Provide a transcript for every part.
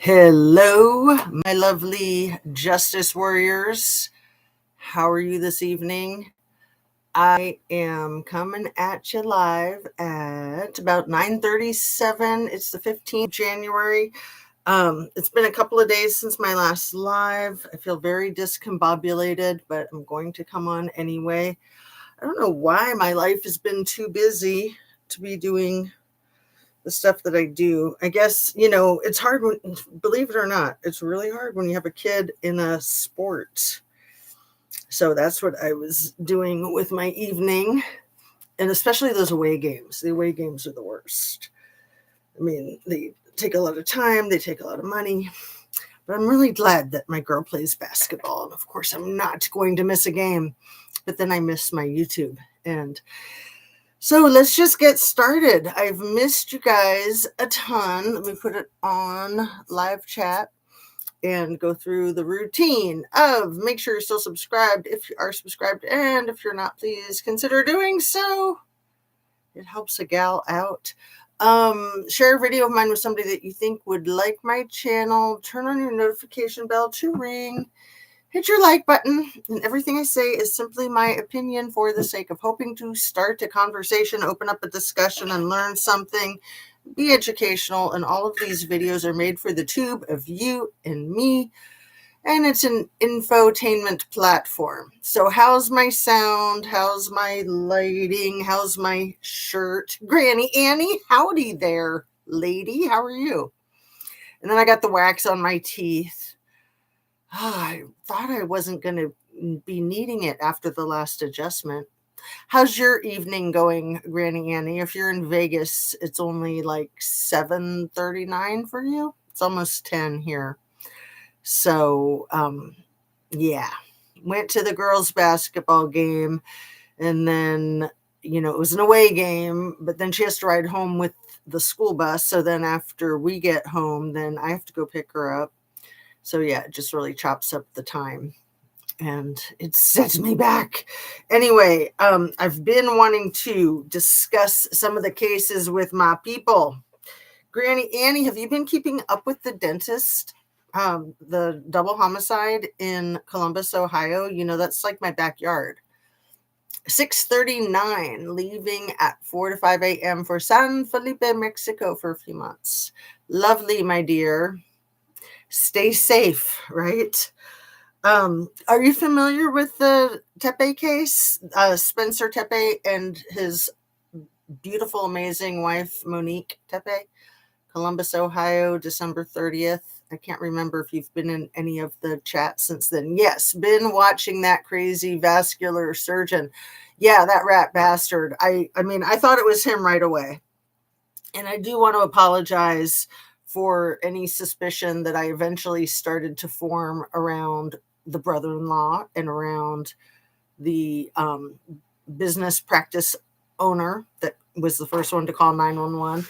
Hello, my lovely justice warriors. How are you this evening? I am coming at you live at about 9:37. It's the 15th of January. It's been a couple of days since my last live. I feel very discombobulated, but I'm going to come on anyway. I don't know why my life has been too busy to be doing the stuff that I do. I guess, it's hard when, believe it or not, it's really hard when you have a kid in a sport. So that's what I was doing with my evening. And especially those away games. The away games are the worst. I mean, they take a lot of time, they take a lot of money. But I'm really glad that my girl plays basketball. And of course, I'm not going to miss a game. But then I miss my YouTube. And so let's just get started. I've missed you guys a ton. Let me put it on live chat and go through the routine of make sure you're still subscribed if you are subscribed. And if you're not, please consider doing so. It helps a gal out. Share a video of mine with somebody that you think would like my channel. Turn on your notification bell to ring. Hit your like button, and everything I say is simply my opinion for the sake of hoping to start a conversation, open up a discussion, and learn something, be educational. And all of these videos are made for the tube of you and me, and it's an infotainment platform. So how's my sound? How's my lighting? How's my shirt? Granny Annie, howdy there, lady. How are you? And then I got the wax on my teeth. I thought I wasn't going to be needing it after the last adjustment. How's your evening going, Granny Annie? If you're in Vegas, it's only like 7:39 for you. It's almost 10 here. So, yeah. Went to the girls' basketball game, and then, it was an away game, but then she has to ride home with the school bus. So then after we get home, then I have to go pick her up. So yeah, it just really chops up the time and it sets me back. Anyway, I've been wanting to discuss some of the cases with my people. Granny Annie, have you been keeping up with the dentist? The double homicide in Columbus, Ohio? That's like my backyard. 6:39, leaving at 4 to 5 a.m. for San Felipe, Mexico for a few months. Lovely, my dear. Stay safe, right? Are you familiar with the Tepe case? Spencer Tepe and his beautiful, amazing wife, Monique Tepe, Columbus, Ohio, December 30th. I can't remember if you've been in any of the chats since then. Yes, been watching that crazy vascular surgeon. Yeah, that rat bastard. I mean, I thought it was him right away. And I do want to apologize for any suspicion that I eventually started to form around the brother-in-law and around the business practice owner that was the first one to call 911.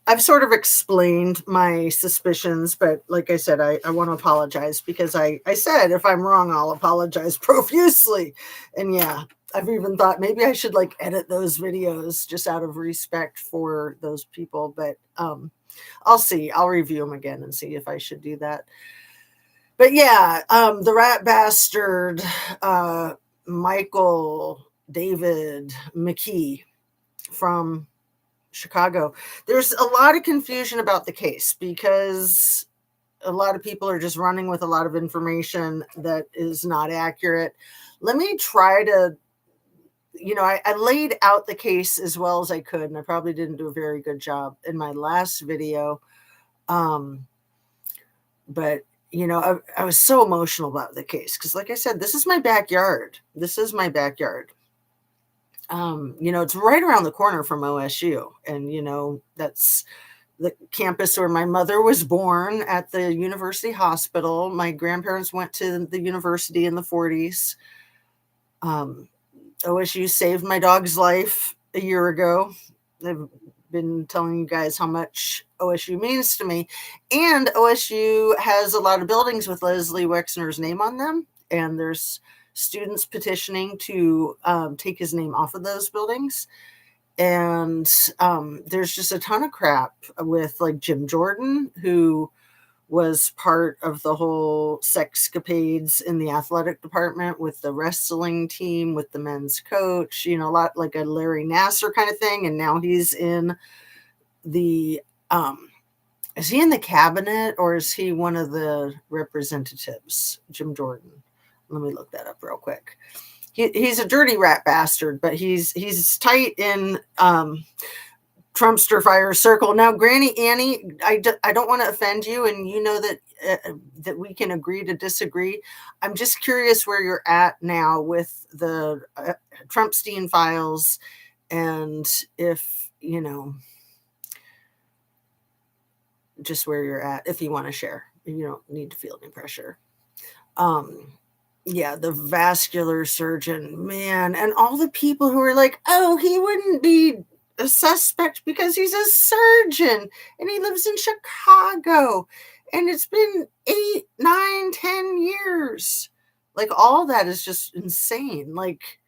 I've sort of explained my suspicions, but like I said, I want to apologize because I said if I'm wrong, I'll apologize profusely. And yeah, I've even thought maybe I should edit those videos just out of respect for those people, but I'll see. I'll review them again and see if I should do that. But yeah, the rat bastard, Michael David McKee from Chicago. There's a lot of confusion about the case because a lot of people are just running with a lot of information that is not accurate. Let me try to, I laid out the case as well as I could, and I probably didn't do a very good job in my last video. But, I was so emotional about the case because, like I said, this is my backyard. This is my backyard. It's right around the corner from OSU. And, that's the campus where my mother was born at the University Hospital. My grandparents went to the university in the 40s. OSU saved my dog's life a year ago. I've been telling you guys how much OSU means to me. And OSU has a lot of buildings with Leslie Wexner's name on them. And there's students petitioning to take his name off of those buildings. And there's just a ton of crap with Jim Jordan, who was part of the whole sexcapades in the athletic department with the wrestling team, with the men's coach, a lot like a Larry Nassar kind of thing. And now he's in the, is he in the cabinet or is he one of the representatives? Jim Jordan. Let me look that up real quick. He's a dirty rat bastard, but he's tight in Trumpster fire circle. Now, Granny Annie, I don't want to offend you, and you know that we can agree to disagree. I'm just curious where you're at now with the Trumpstein files, and if just where you're at, if you want to share. You don't need to feel any pressure. Yeah, the vascular surgeon, man, and all the people who are like, oh, he wouldn't be a suspect because he's a surgeon and he lives in Chicago and it's been 8, 9, 10 years. Like, all that is just insane. Like,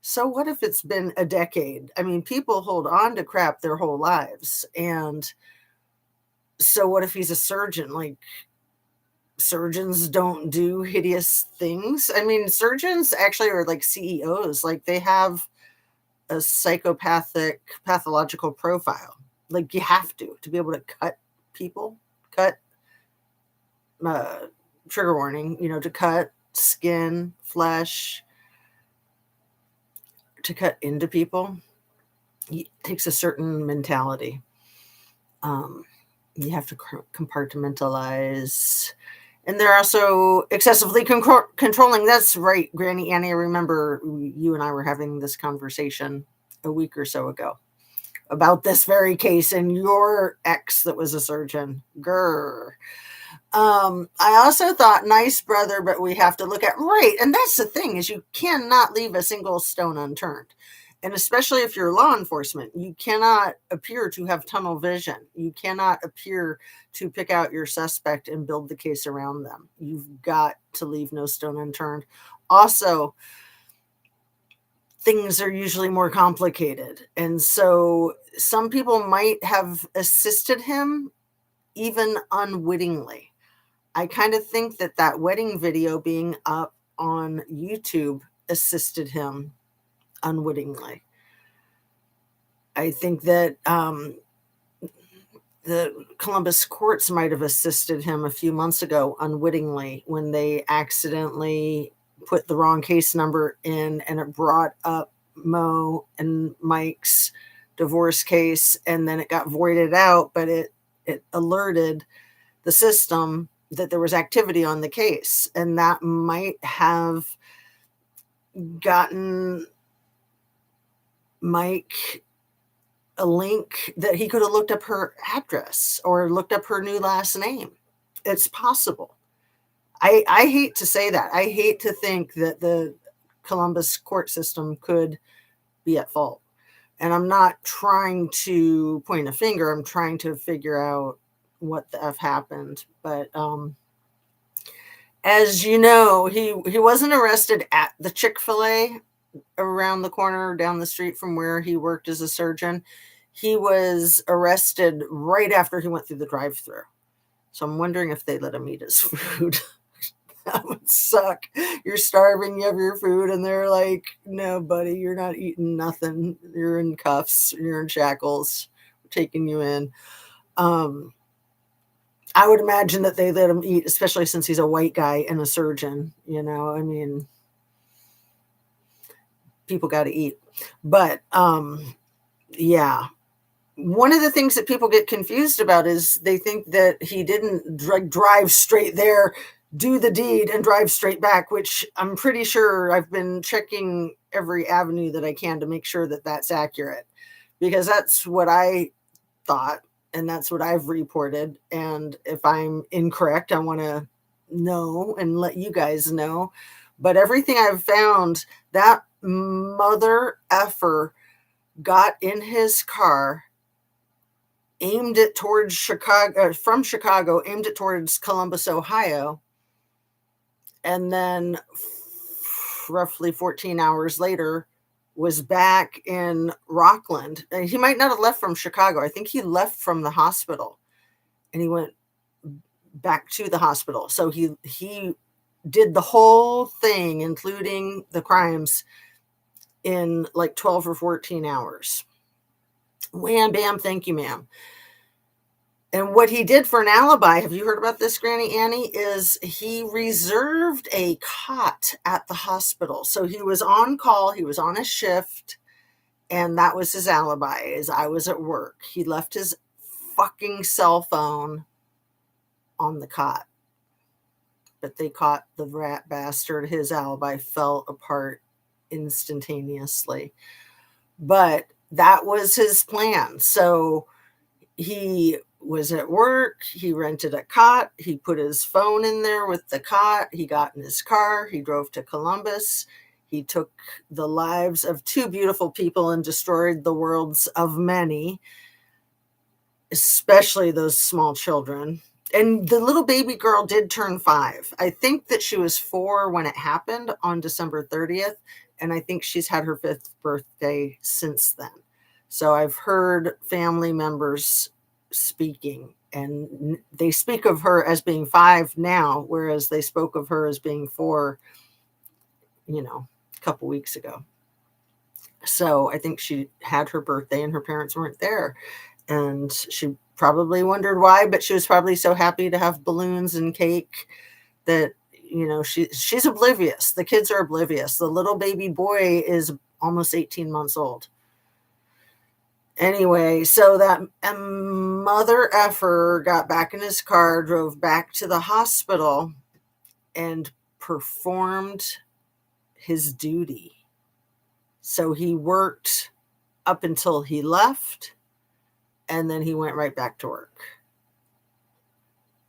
so what if it's been a decade? I mean, people hold on to crap their whole lives. And so what if he's a surgeon? Like, surgeons don't do hideous things. I mean, surgeons actually are like CEOs. Like, they have a psychopathic pathological profile. Like, you have to be able to cut people, trigger warning, to cut skin, flesh, to cut into people. It takes a certain mentality. You have to compartmentalize. And they're also excessively controlling. That's right, Granny Annie. I remember you and I were having this conversation a week or so ago about this very case and your ex that was a surgeon. Grr. I also thought, nice brother, but we have to look at, right. And that's the thing, is you cannot leave a single stone unturned. And especially if you're law enforcement, you cannot appear to have tunnel vision. You cannot appear to pick out your suspect and build the case around them. You've got to leave no stone unturned. Also, things are usually more complicated. And so some people might have assisted him even unwittingly. I kind of think that wedding video being up on YouTube assisted him unwittingly. I think that the Columbus courts might have assisted him a few months ago unwittingly when they accidentally put the wrong case number in and it brought up Mo and Mike's divorce case, and then it got voided out, but it alerted the system that there was activity on the case, and that might have gotten Mike a link that he could have looked up her address or looked up her new last name. It's possible. I hate to say that. I hate to think that the Columbus court system could be at fault. And I'm not trying to point a finger. I'm trying to figure out what the F happened. But as you know, he wasn't arrested at the Chick-fil-A around the corner down the street from where he worked as a surgeon. He was arrested right after he went through the drive-thru. So I'm wondering if they let him eat his food. That would suck. You're starving, you have your food, and they're like, no, buddy, you're not eating nothing. You're in cuffs, you're in shackles, we're taking you in. I would imagine that they let him eat, especially since he's a white guy and a surgeon. I mean, people got to eat. But yeah, one of the things that people get confused about is they think that he didn't drive straight there, do the deed, and drive straight back, which I'm pretty sure I've been checking every avenue that I can to make sure that that's accurate, because that's what I thought and that's what I've reported. And if I'm incorrect, I want to know and let you guys know. But everything I've found, that mother effer got in his car, aimed it towards Chicago, from Chicago, aimed it towards Columbus, Ohio, and then roughly 14 hours later was back in Rockland. And he might not have left from Chicago. I think he left from the hospital, and he went back to the hospital. So he did the whole thing, including the crimes, in like 12 or 14 hours. Wham, bam, thank you, ma'am. And what he did for an alibi, have you heard about this, Granny Annie, is he reserved a cot at the hospital. So he was on call, he was on a shift, and that was his alibi, is I was at work. He left his fucking cell phone on the cot. But they caught the rat bastard. His alibi fell apart instantaneously. But that was his plan. So he was at work, he rented a cot, he put his phone in there with the cot, he got in his car, he drove to Columbus, he took the lives of 2 beautiful people and destroyed the worlds of many, especially those small children. And the little baby girl did turn 5. I think that she was 4 when it happened on December 30th, and I think she's had her 5th birthday since then. So I've heard family members speaking, and they speak of her as being 5 now, whereas they spoke of her as being 4, a couple weeks ago. So I think she had her birthday and her parents weren't there, and she probably wondered why, but she was probably so happy to have balloons and cake that she's oblivious. The kids are oblivious. The little baby boy is almost 18 months old. Anyway, so that mother effer got back in his car, drove back to the hospital, and performed his duty. So he worked up until he left, and then he went right back to work.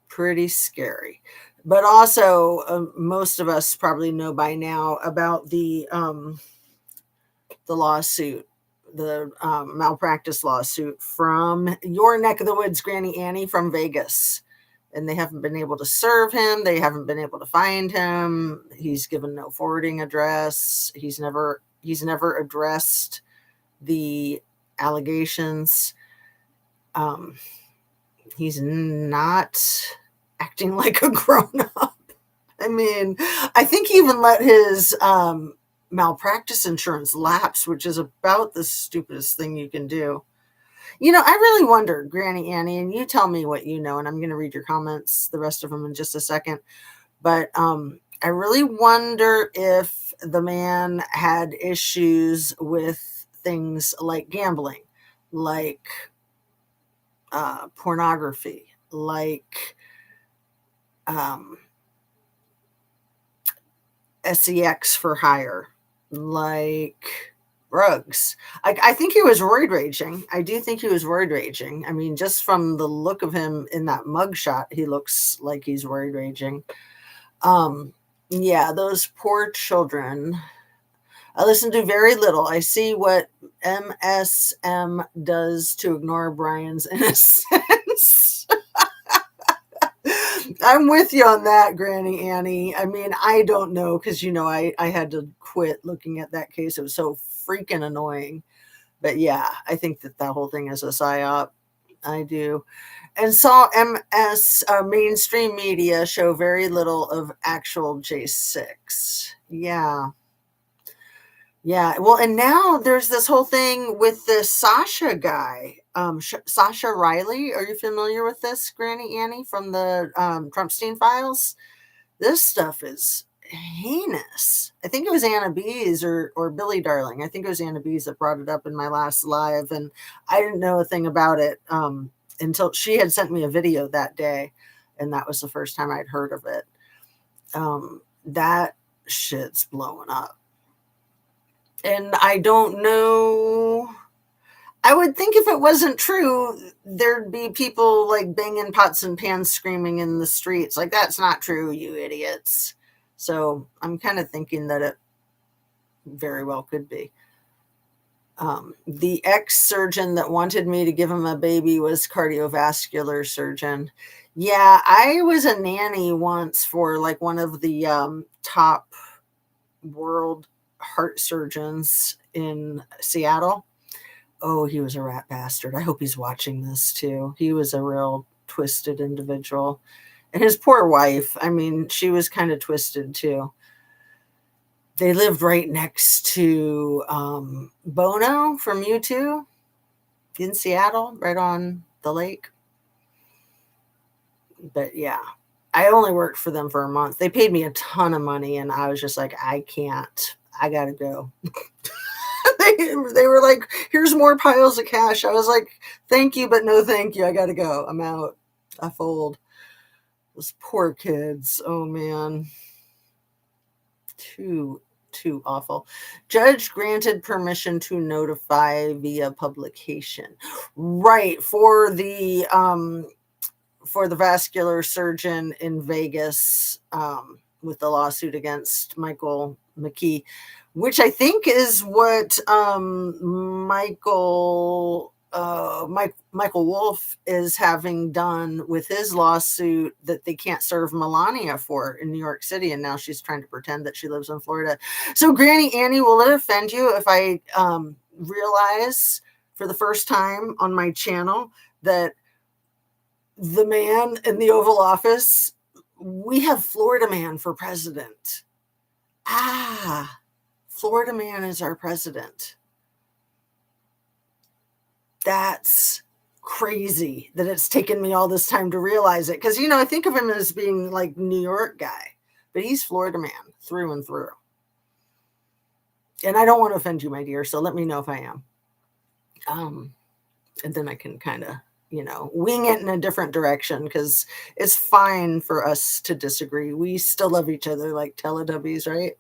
Pretty scary. But also, most of us probably know by now about the lawsuit, the malpractice lawsuit from your neck of the woods, Granny Annie, from Vegas. And they haven't been able to serve him. They haven't been able to find him. He's given no forwarding address. He's never addressed the allegations. He's not acting like a grown-up. I mean, I think he even let his malpractice insurance lapse, which is about the stupidest thing you can do. I really wonder, Granny Annie, and you tell me what you know, and I'm going to read your comments, the rest of them, in just a second. But I really wonder if the man had issues with things like gambling, like pornography, like sex for hire, like drugs. I think he was roid raging. I do think he was roid raging. I mean, just from the look of him in that mugshot, he looks like he's roid raging. Yeah, those poor children. I listen to very little. I see what MSM does to ignore Brian's innocence. I'm with you on that, Granny Annie. I mean, I don't know, because, I had to quit looking at that case. It was so freaking annoying. But yeah, I think that whole thing is a psyop. I do. And saw mainstream media show very little of actual J6. Yeah. Yeah. Well, and now there's this whole thing with the Sasha guy. Sasha Riley. Are you familiar with this, Granny Annie, from the Trumpstein files? This stuff is heinous. I think it was Anna Bees or Billy Darling. I think it was Anna Bees that brought it up in my last live, and I didn't know a thing about it until she had sent me a video that day, and that was the first time I'd heard of it. That shit's blowing up. And I don't know. I would think if it wasn't true, there'd be people like banging pots and pans screaming in the streets. Like, that's not true, you idiots. So I'm kind of thinking that it very well could be. The ex-surgeon that wanted me to give him a baby was cardiovascular surgeon. Yeah, I was a nanny once for like one of the top world heart surgeons in Seattle. Oh, he was a rat bastard. I hope he's watching this too. He was a real twisted individual. And his poor wife, I mean, she was kind of twisted too. They lived right next to Bono from U2 in Seattle, right on the lake. But yeah, I only worked for them for a month. They paid me a ton of money, and I was just like, I can't. I gotta go. they were like, here's more piles of cash. I was like, thank you, but no thank you. I gotta go. I'm out. I fold. Those poor kids. Oh man. Too awful. Judge granted permission to notify via publication. Right, for the vascular surgeon in Vegas, with the lawsuit against Michael McKee, which I think is what Michael Wolf is having done with his lawsuit that they can't serve Melania for in New York City, and now she's trying to pretend that she lives in Florida. So, Granny Annie, will it offend you if I realize for the first time on my channel that the man in the Oval Office, we have Florida man for president? Florida man is our president. That's crazy that it's taken me all this time to realize it. Because, I think of him as being like New York guy, but he's Florida man through and through. And I don't want to offend you, my dear, so let me know if I am. And then I can kind of, wing it in a different direction, because it's fine for us to disagree. We still love each other like Teletubbies, right?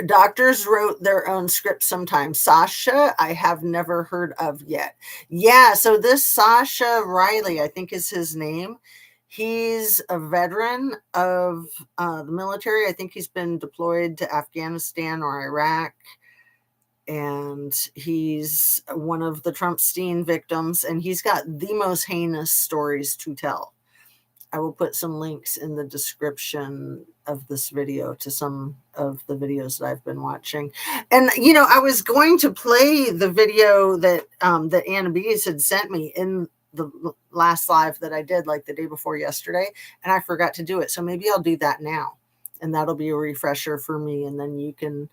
Doctors wrote their own script sometimes. Sasha, I have never heard of yet. Yeah, so this Sasha Riley, I think is his name. He's a veteran of the military. I think he's been deployed to Afghanistan or Iraq. And he's one of the Trumpstein victims. And he's got the most heinous stories to tell. I will put some links in the description of this video to some of the videos that I've been watching. And, I was going to play the video that that Anna Bees had sent me in the last live that I did, like the day before yesterday, and I forgot to do it. So maybe I'll do that now, and that'll be a refresher for me. And then you can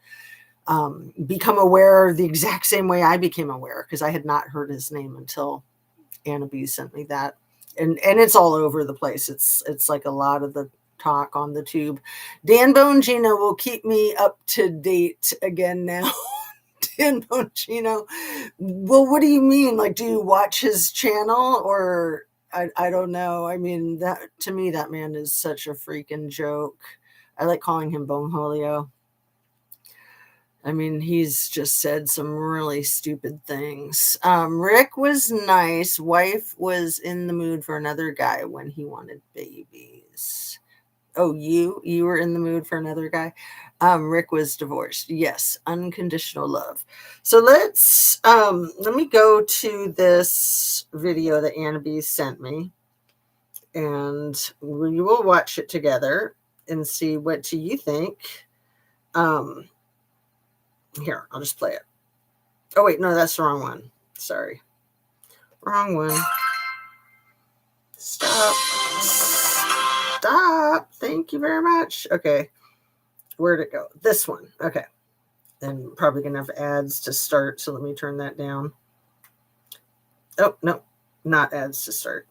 become aware the exact same way I became aware, because I had not heard his name until Anna Bees sent me that. And it's all over the place. It's like a lot of the talk on the tube. Dan Bongino will keep me up to date again now. Dan Bongino. Well, what do you mean? Like, do you watch his channel? Or I don't know. I mean, that to me, that man is such a freaking joke. I like calling him Bongholio. I mean, he's just said some really stupid things. Rick was nice. Wife was in the mood for another guy when he wanted babies. Oh, you were in the mood for another guy? Rick was divorced. Yes, unconditional love. So let me go to this video that Anna B sent me, and we will watch it together and see what do you think. Here, I'll just play it. Oh, wait, no, that's the wrong one. Sorry. Wrong one. Stop. Thank you very much. Okay. Where'd it go? This one. Okay. And probably going to have ads to start, so let me turn that down. Oh, no, not ads to start.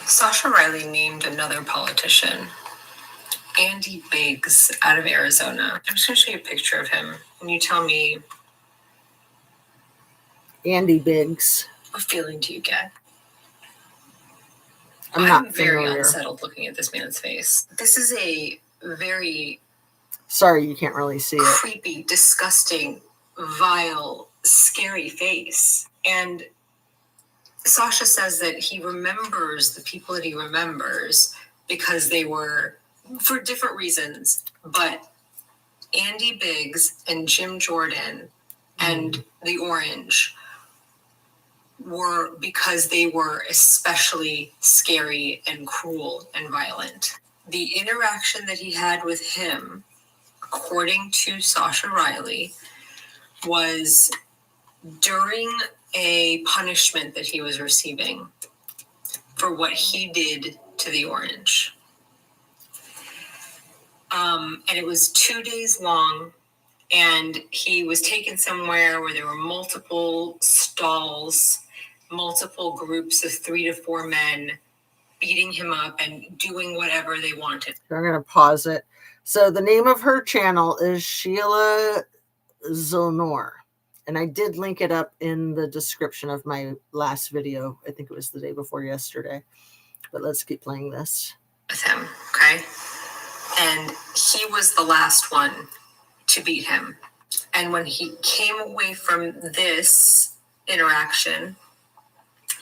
Sasha Riley named another politician, Andy Biggs, out of Arizona. I'm just going to show you a picture of him, and you tell me, Andy Biggs. What feeling do you get? I'm very unsettled looking at this man's face. This is a very... Sorry, you can't really see it. Creepy, disgusting, vile, scary face. And Sasha says that he remembers the people that he remembers because they were for different reasons, but Andy Biggs and Jim Jordan and the Orange were because they were especially scary and cruel and violent. The interaction that he had with him, according to Sasha Riley, was during a punishment that he was receiving. for what he did to the orange. And it was 2 days long, and he was taken somewhere where there were multiple stalls, multiple groups of 3 to 4 men beating him up and doing whatever they wanted. I'm going to pause it. So the name of her channel is Sheila Zonor. And I did link it up in the description of my last video. I think it was the day before yesterday. But let's keep playing this. With him, okay? And he was the last one to beat him. And when he came away from this interaction,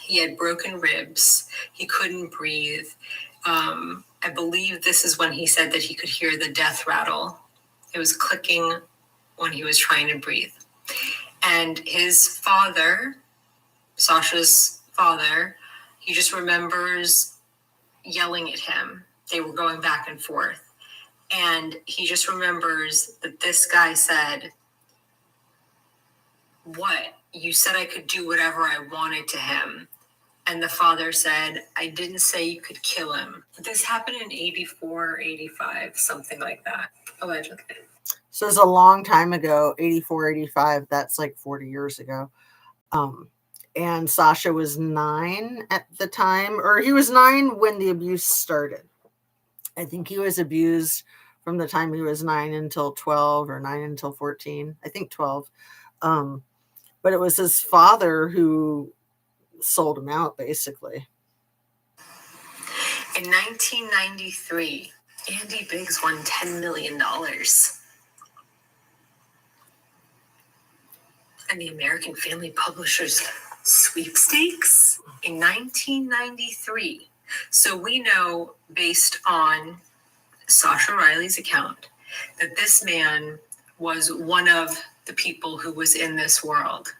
he had broken ribs. He couldn't breathe. I believe this is when he said that he could hear the death rattle. It was clicking when he was trying to breathe. And his father, Sasha's father, he just remembers yelling at him. They were going back and forth. And he just remembers that this guy said, "What? You said I could do whatever I wanted to him." And the father said, "I didn't say you could kill him." This happened in 84 or 85, something like that, allegedly. So it's a long time ago, 84, 85. That's like 40 years ago. And Sasha was 9 at the time, or he was 9 when the abuse started. I think he was abused from the time he was 9 until 12, or 9 until 14. I think 12. But it was his father who sold him out, basically. In 1993, Andy Biggs won $10 million. And the American Family Publishers sweepstakes in 1993. So we know, based on Sasha Riley's account, that this man was one of the people who was in this world.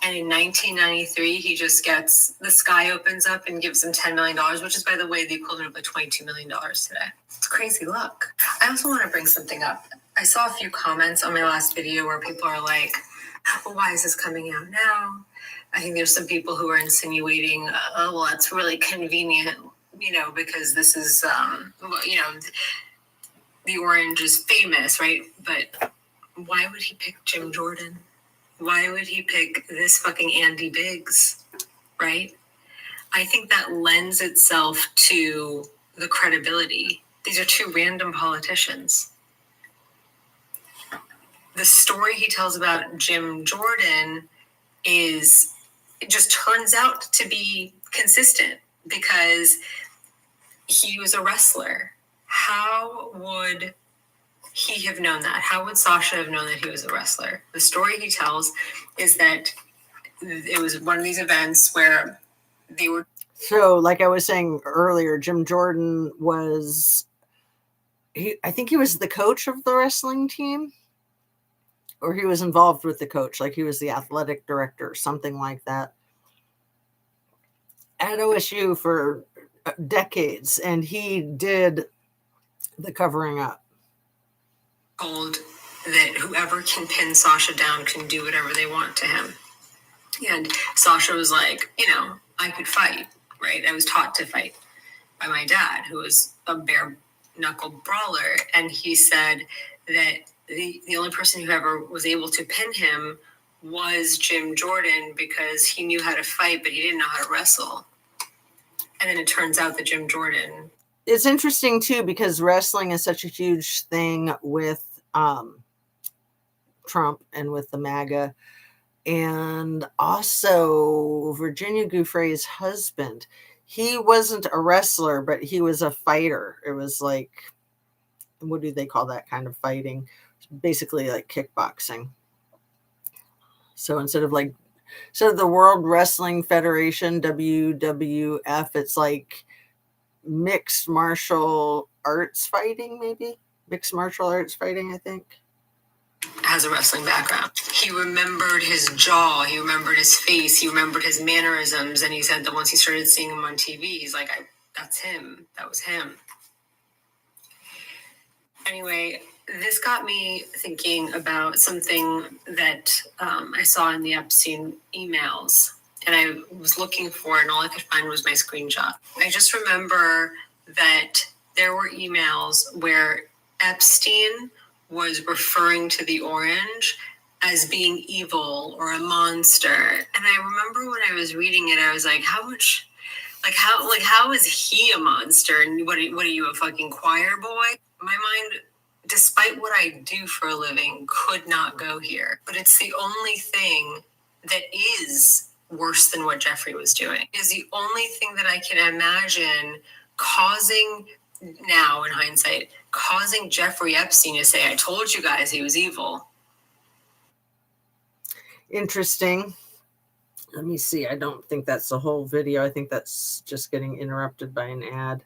And in 1993, he just gets, the sky opens up and gives him $10 million, which is, by the way, the equivalent of like $22 million today. It's crazy luck. I also want to bring something up. I saw a few comments on my last video where people are like, well, why is this coming out now? I think there's some people who are insinuating, oh, well, that's really convenient, because this is, the orange is famous, right? But why would he pick Jim Jordan? Why would he pick this fucking Andy Biggs, right? I think that lends itself to the credibility. These are 2 random politicians. The story he tells about Jim Jordan it just turns out to be consistent because he was a wrestler. How would he have known that? How would Sasha have known that he was a wrestler? The story he tells is that it was one of these events where they were... So, like I was saying earlier, Jim Jordan was, I think he was the coach of the wrestling team, or he was involved with the coach, like he was the athletic director, something like that, at OSU for decades, and he did the covering up. Told that whoever can pin Sasha down can do whatever they want to him. And Sasha was like, I could fight, right? I was taught to fight by my dad, who was a bare knuckle brawler. And he said that the only person who ever was able to pin him was Jim Jordan because he knew how to fight, but he didn't know how to wrestle. And then it turns out that Jim Jordan... It's interesting, too, because wrestling is such a huge thing with Trump and with the MAGA. And also Virginia Giuffre's husband. He wasn't a wrestler, but he was a fighter. It was like, what do they call that kind of fighting? Basically like kickboxing. So instead of the World Wrestling Federation, WWF, it's like mixed martial arts fighting, maybe? Mixed martial arts fighting, I think. Has a wrestling background. He remembered his jaw, he remembered his face, he remembered his mannerisms, and he said that once he started seeing him on TV, he's like, that's him. That was him. Anyway, this got me thinking about something that I saw in the Epstein emails. and I was looking for it, and all I could find was my screenshot. I just remember that there were emails where Epstein was referring to the orange as being evil or a monster. And I remember when I was reading it, I was like, how is he a monster? And what are you, a fucking choir boy? My mind, despite what I do for a living, could not go here. But it's the only thing that is worse than what Jeffrey was doing. Is the only thing that I can imagine causing, now in hindsight, causing Jeffrey Epstein to say, I told you guys he was evil. Interesting. Let me see. I don't think that's the whole video. I think that's just getting interrupted by an ad.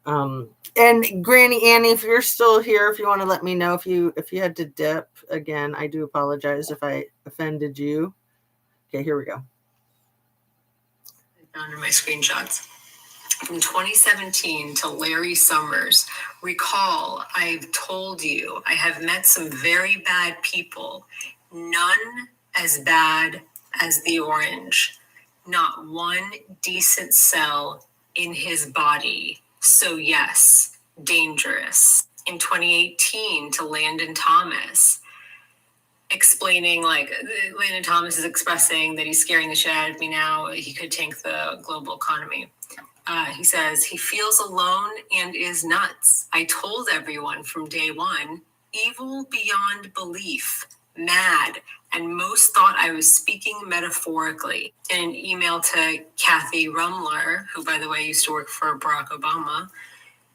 And Granny Annie, if you're still here, if you want to let me know if you had to dip again, I do apologize if I offended you. Okay, here we go. I found in my screenshots. From 2017 to Larry Summers. Recall, I've told you, I have met some very bad people. None as bad as the orange. Not one decent cell in his body. So yes, dangerous. In 2018 to Landon Thomas, explaining, like, Landon Thomas is expressing that he's scaring the shit out of me now. He could tank the global economy. He says, he feels alone and is nuts. I told everyone from day one, evil beyond belief, mad, and most thought I was speaking metaphorically. In an email to Kathy Rumler, who, by the way, used to work for Barack Obama,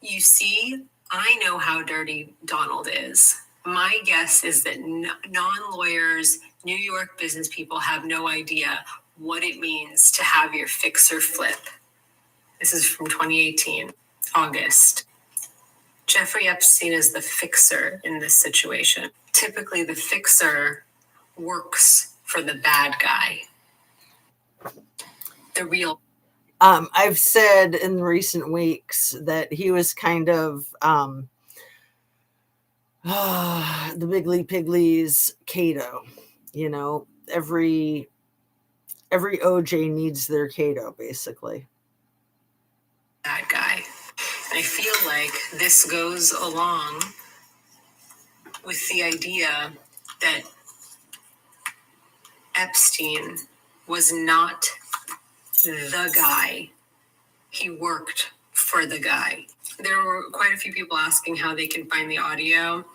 you see, I know how dirty Donald is. My guess is that non-lawyers, New York business people have no idea what it means to have your fixer flip. This is from 2018, August. Jeffrey Epstein is the fixer in this situation. Typically, the fixer works for the bad guy. The real. I've said in recent weeks that he was kind of the Bigly Piglies Cato. You know, every OJ needs their Cato, basically. Bad guy. And I feel like this goes along with the idea that Epstein was not the guy. He worked for the guy. There were quite a few people asking how they can find the audio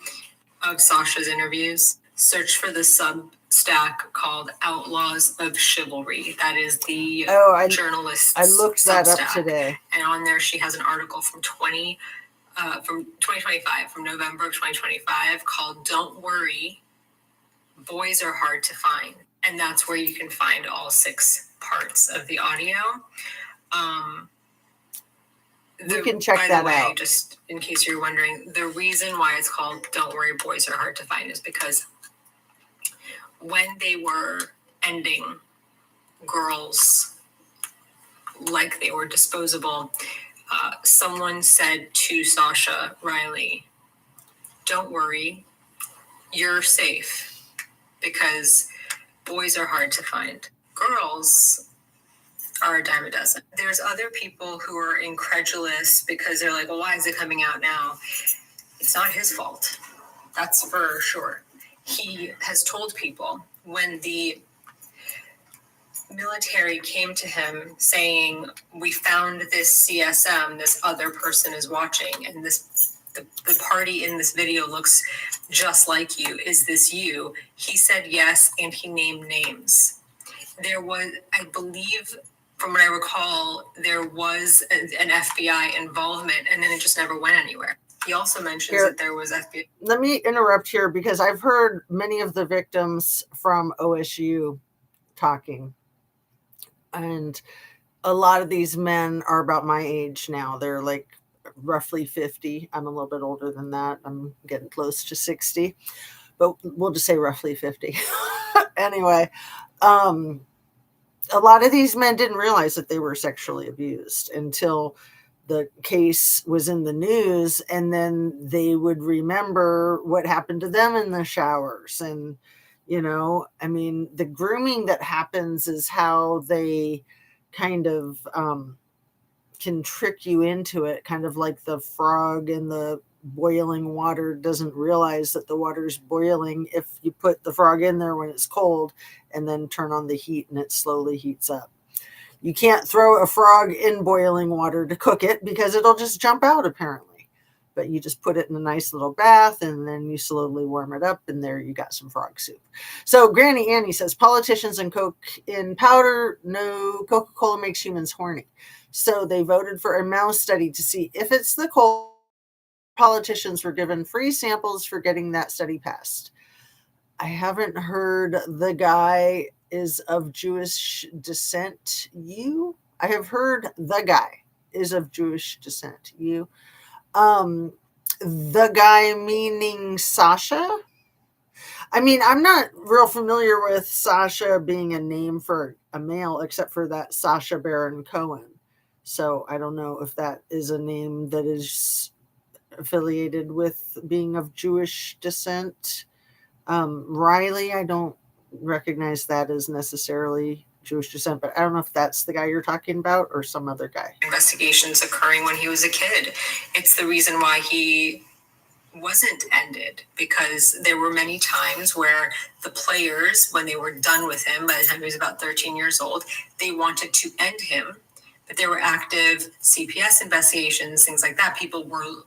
of Sasha's interviews. Search for the Substack called Outlaws of Chivalry. That is the journalist's I looked that Substack. Up today. And on there, she has an article from 2025, from November of 2025, called Don't Worry, Boys Are Hard to Find. And that's where you can find all 6 parts of the audio. You can check that out. Just in case you're wondering, the reason why it's called Don't Worry, Boys Are Hard to Find is because when they were ending girls like they were disposable, someone said to Sasha Riley, don't worry, you're safe, because boys are hard to find. Girls are a dime a dozen. There's other people who are incredulous because they're like, well, why is it coming out now? It's not his fault. That's for sure. He has told people when the military came to him saying, we found this CSM, this other person is watching, and the party in this video looks just like you. Is this you? He said yes, and he named names. There was, I believe, from what I recall, there was an FBI involvement, and then it just never went anywhere. He also mentions that there was FBI. Let me interrupt here because I've heard many of the victims from OSU talking. And a lot of these men are about my age now. They're like roughly 50. I'm a little bit older than that. I'm getting close to 60. But we'll just say roughly 50. Anyway, a lot of these men didn't realize that they were sexually abused until the case was in the news, and then they would remember what happened to them in the showers and, I mean, the grooming that happens is how they kind of can trick you into it, kind of like the frog in the boiling water doesn't realize that the water's boiling if you put the frog in there when it's cold and then turn on the heat and it slowly heats up. You can't throw a frog in boiling water to cook it because it'll just jump out, apparently. But you just put it in a nice little bath and then you slowly warm it up, and there you got some frog soup. So Granny Annie says, politicians and Coke in powder, no, Coca-Cola makes humans horny. So they voted for a mouse study to see if it's the cold. Politicians were given free samples for getting that study passed. I haven't heard the guy is of Jewish descent. I have heard the guy is of Jewish descent. The guy meaning Sasha. I mean, I'm not real familiar with Sasha being a name for a male, except for that Sacha Baron Cohen. So I don't know if that is a name that is affiliated with being of Jewish descent. Riley, I don't recognize that as necessarily Jewish descent, but I don't know if that's the guy you're talking about or some other guy. Investigations occurring when he was a kid. It's the reason why he wasn't ended, because there were many times where the players, when they were done with him, by the time he was about 13 years old, they wanted to end him. But there were active CPS investigations, things like that. People were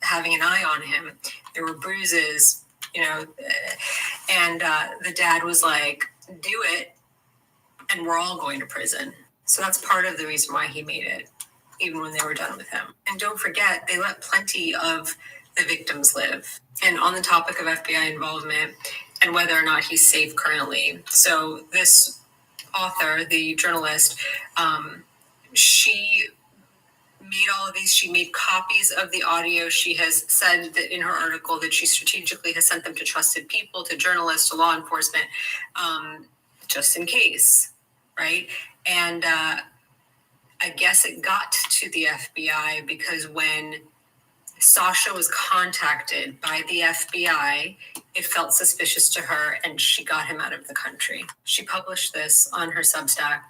having an eye on him. There were bruises, and the dad was like, do it, and we're all going to prison. So that's part of the reason why he made it, even when they were done with him. And don't forget, they let plenty of the victims live. And on the topic of FBI involvement and whether or not he's safe currently. So this author, the journalist, she made all of these. She made copies of the audio. She has said that in her article that she strategically has sent them to trusted people, to journalists, to law enforcement, just in case, right? And I guess it got to the FBI because when Sasha was contacted by the FBI, it felt suspicious to her, and she got him out of the country. She published this on her Substack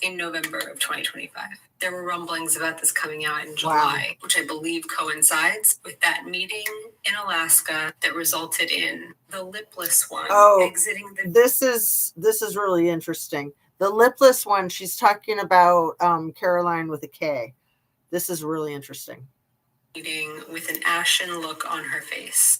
in November of 2025. There were rumblings about this coming out in July, which I believe coincides with that meeting in Alaska that resulted in the lipless one exiting the... This is really interesting. The lipless one, she's talking about Caroline with a K. This is really interesting. Meeting with an ashen look on her face.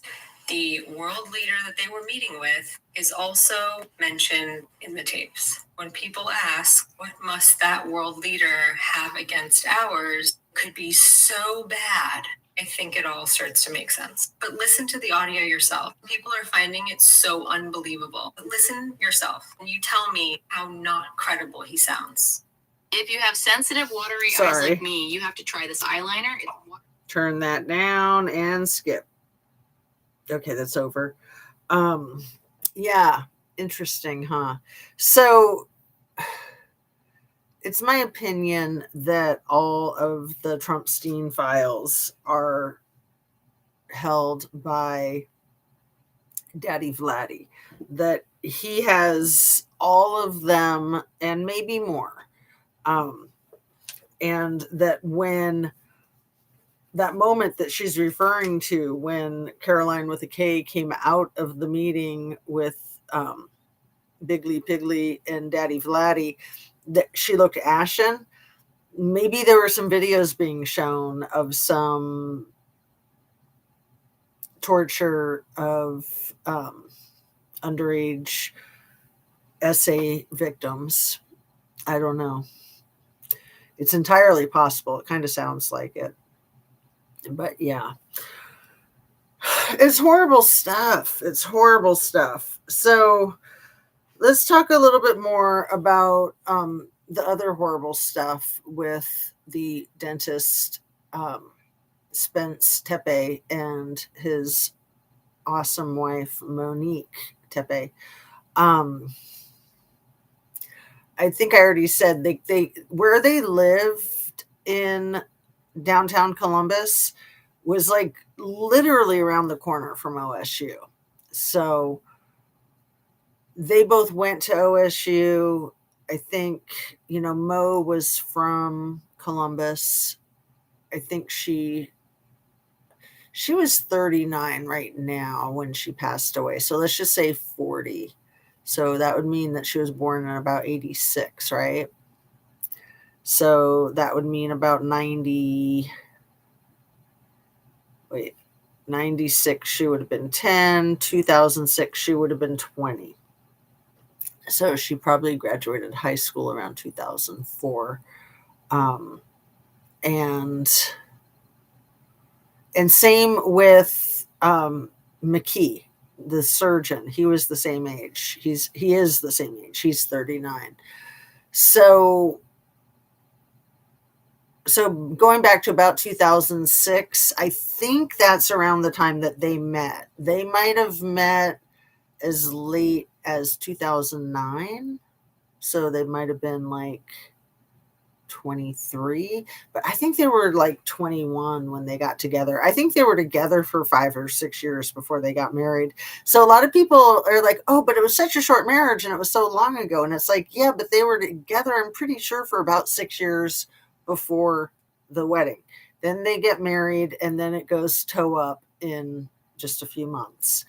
The world leader that they were meeting with is also mentioned in the tapes. When people ask, what must that world leader have against ours, could be so bad, I think it all starts to make sense. But listen to the audio yourself. People are finding it so unbelievable. But listen yourself, and you tell me how not credible he sounds. If you have sensitive, watery eyes like me, you have to try this eyeliner. Turn that down and skip. Okay, that's over. Yeah, interesting, huh? So it's my opinion that all of the Trumpstein files are held by Daddy Vladdy, that he has all of them and maybe more. And that when that moment that she's referring to, when Caroline with a K came out of the meeting with Bigly Piggly and Daddy Vladdy, that she looked ashen. Maybe there were some videos being shown of some torture of underage SA victims. I don't know. It's entirely possible. It kind of sounds like it. But yeah, it's horrible stuff. It's horrible stuff. So let's talk a little bit more about the other horrible stuff with the dentist, Spence Tepe, and his awesome wife, Monique Tepe. I think I already said they where they lived in downtown Columbus was like literally around the corner from OSU. So they both went to OSU. I think, Mo was from Columbus. I think she was 39 right now when she passed away. So let's just say 40. So that would mean that she was born in about 86, right? So that would mean about 96 she would have been 10, 2006 she would have been 20. So she probably graduated high school around 2004. And same with McKee, the surgeon. He was the same age. He is the same age. He's 39. So going back to about 2006, I think that's around the time that they met. They might have met as late as 2009. So they might have been like 23, but I think they were like 21 when they got together. I think they were together for 5 or 6 years before they got married. So a lot of people are like, oh, but it was such a short marriage and it was so long ago. And it's like, yeah, but they were together, I'm pretty sure, for about 6 years before the wedding. Then they get married and then it goes toe up in just a few months.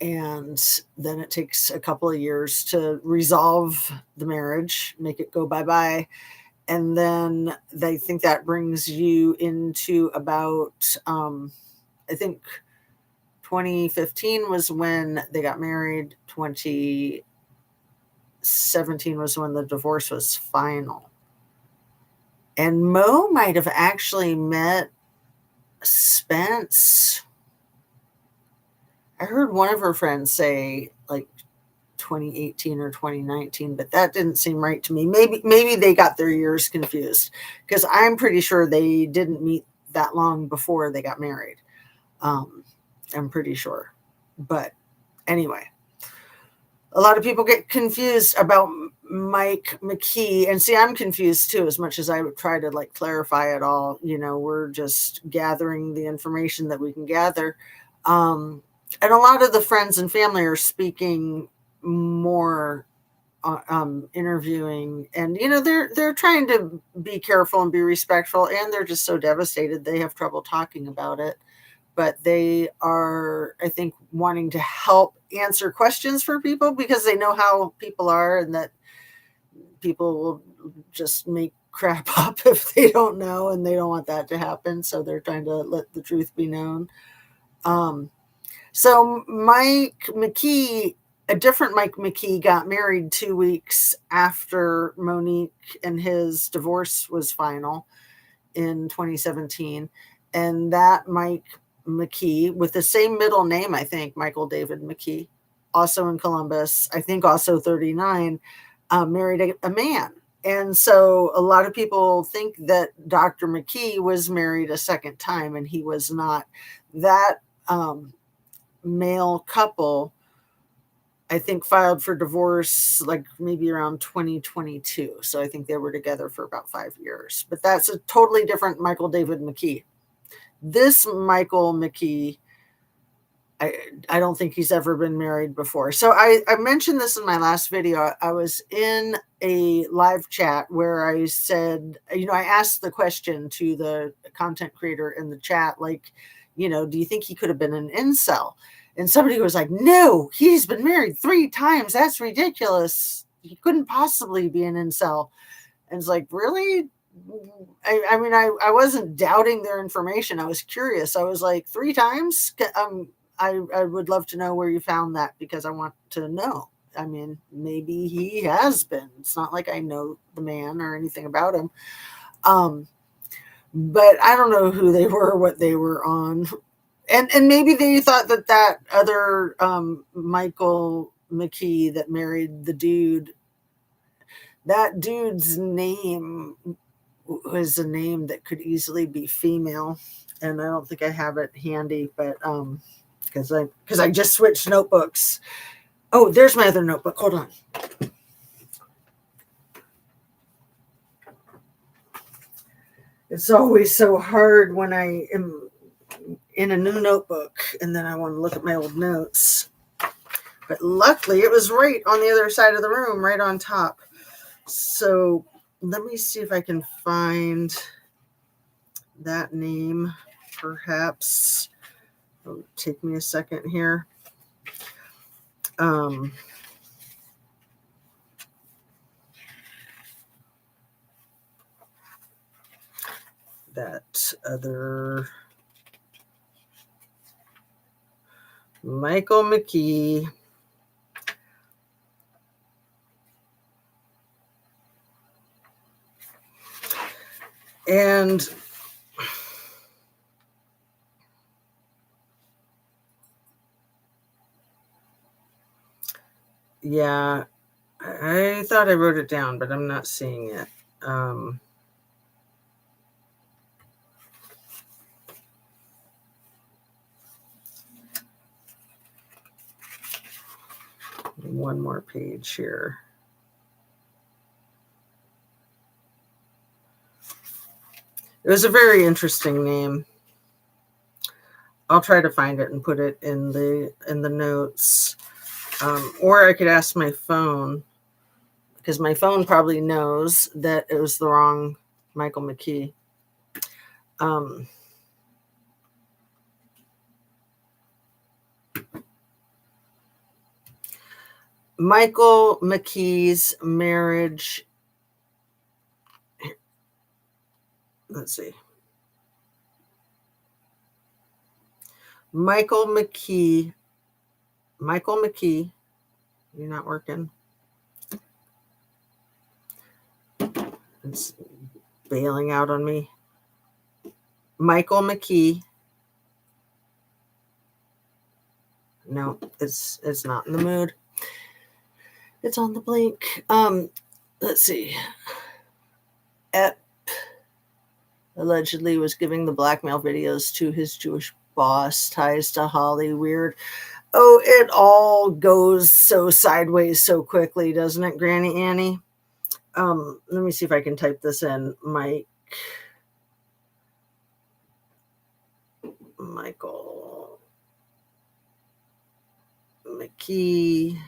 And then it takes a couple of years to resolve the marriage, make it go bye-bye. And then they think that brings you into about, I think 2015 was when they got married. 2017 was when the divorce was final. And Mo might have actually met Spence. I heard one of her friends say like 2018 or 2019, but that didn't seem right to me. Maybe they got their years confused, because I'm pretty sure they didn't meet that long before they got married. I'm pretty sure. But anyway, a lot of people get confused about Mike McKee, and see, I'm confused too, as much as I would try to like clarify it all. We're just gathering the information that we can gather. And a lot of the friends and family are speaking more, interviewing, and they're trying to be careful and be respectful, and they're just so devastated they have trouble talking about it, but they are, I think, wanting to help answer questions for people, because they know how people are and that people will just make crap up if they don't know, and they don't want that to happen, so they're trying to let the truth be known. So Mike McKee, a different Mike McKee, got married 2 weeks after Monique and his divorce was final in 2017. And that Mike McKee, with the same middle name, I think, Michael David McKee, also in Columbus, I think also 39, married a man. And so a lot of people think that Dr. McKee was married a second time, and he was not. That male couple, I think, filed for divorce like maybe around 2022. So I think they were together for about 5 years. But that's a totally different Michael David McKee. This Michael McKee, I don't think he's ever been married before. So I mentioned this in my last video. I was in a live chat where I said, I asked the question to the content creator in the chat, like, do you think he could have been an incel? And somebody was like, no, he's been married 3 times. That's ridiculous. He couldn't possibly be an incel. And it's like, really? I mean, I wasn't doubting their information. I was curious. I was like, 3 times? I would love to know where you found that, because I want to know. I mean, maybe he has been. It's not like I know the man or anything about him. But I don't know who they were, what they were on. And maybe they thought that other Michael McKee that married the dude, that dude's name was a name that could easily be female. And I don't think I have it handy, but because I just switched notebooks. Oh, there's my other notebook. Hold on. It's always so hard when I am in a new notebook and then I want to look at my old notes. But luckily, it was right on the other side of the room, right on top. So let me see if I can find that name, perhaps. It'll take me a second here. That other Michael McKee. And yeah, I thought I wrote it down, but I'm not seeing it. One more page here. It was a very interesting name. I'll try to find it and put it in the notes. Or I could ask my phone, because my phone probably knows that it was the wrong Michael McKee. Michael McKee's marriage. Let's see. Michael McKee. You're not working. It's bailing out on me. Michael McKee. No, it's not in the mood. It's on the blink. Let's see. Epp allegedly was giving the blackmail videos to his Jewish boss, ties to Holly. Weird. Oh, it all goes so sideways so quickly, doesn't it, Granny Annie? Let me see if I can type this in. Michael McKee.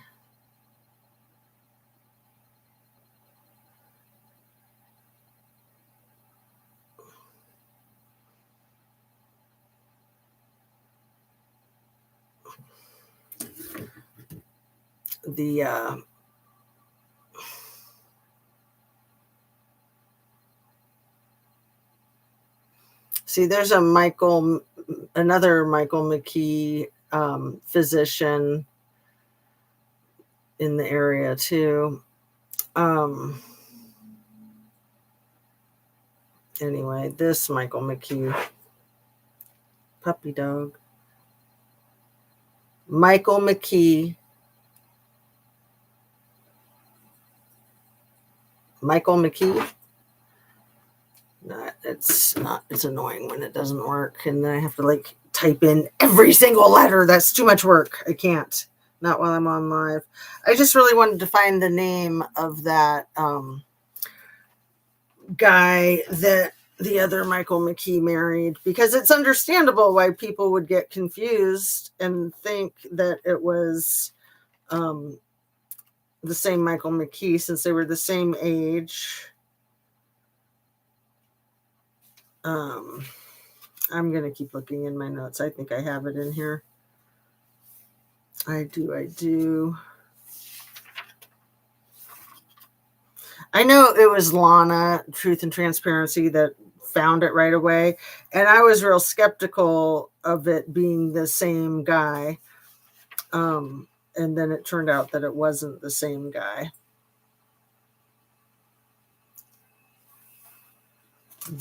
See, there's another Michael McKee physician in the area too. Anyway, this Michael McKee, puppy dog. Michael McKee. Michael McKee. No, it's not. It's annoying when it doesn't work, and then I have to type in every single letter. That's too much work. I can't. Not while I'm on live. I just really wanted to find the name of that guy that the other Michael McKee married, because it's understandable why people would get confused and think that it was the same Michael McKee, since they were the same age. I'm going to keep looking in my notes. I think I have it in here. I do. I know it was Lana, Truth and Transparency, that found it right away. And I was real skeptical of it being the same guy. And then it turned out that it wasn't the same guy.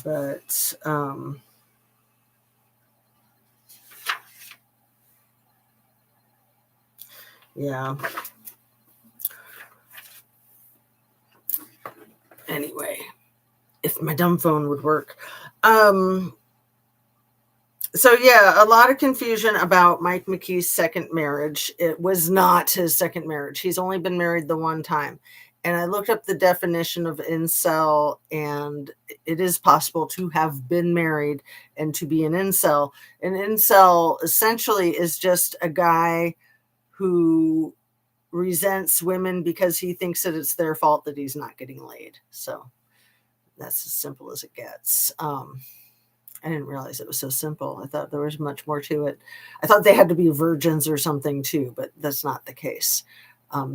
But yeah. Anyway, if my dumb phone would work. So yeah, a lot of confusion about Mike McKee's second marriage. It was not his second marriage. He's only been married the one time. And I looked up the definition of incel, and it is possible to have been married and to be an incel. An incel essentially is just a guy who resents women because he thinks that it's their fault that he's not getting laid. So that's as simple as it gets. I didn't realize it was so simple. I thought there was much more to it. I thought they had to be virgins or something too, but that's not the case.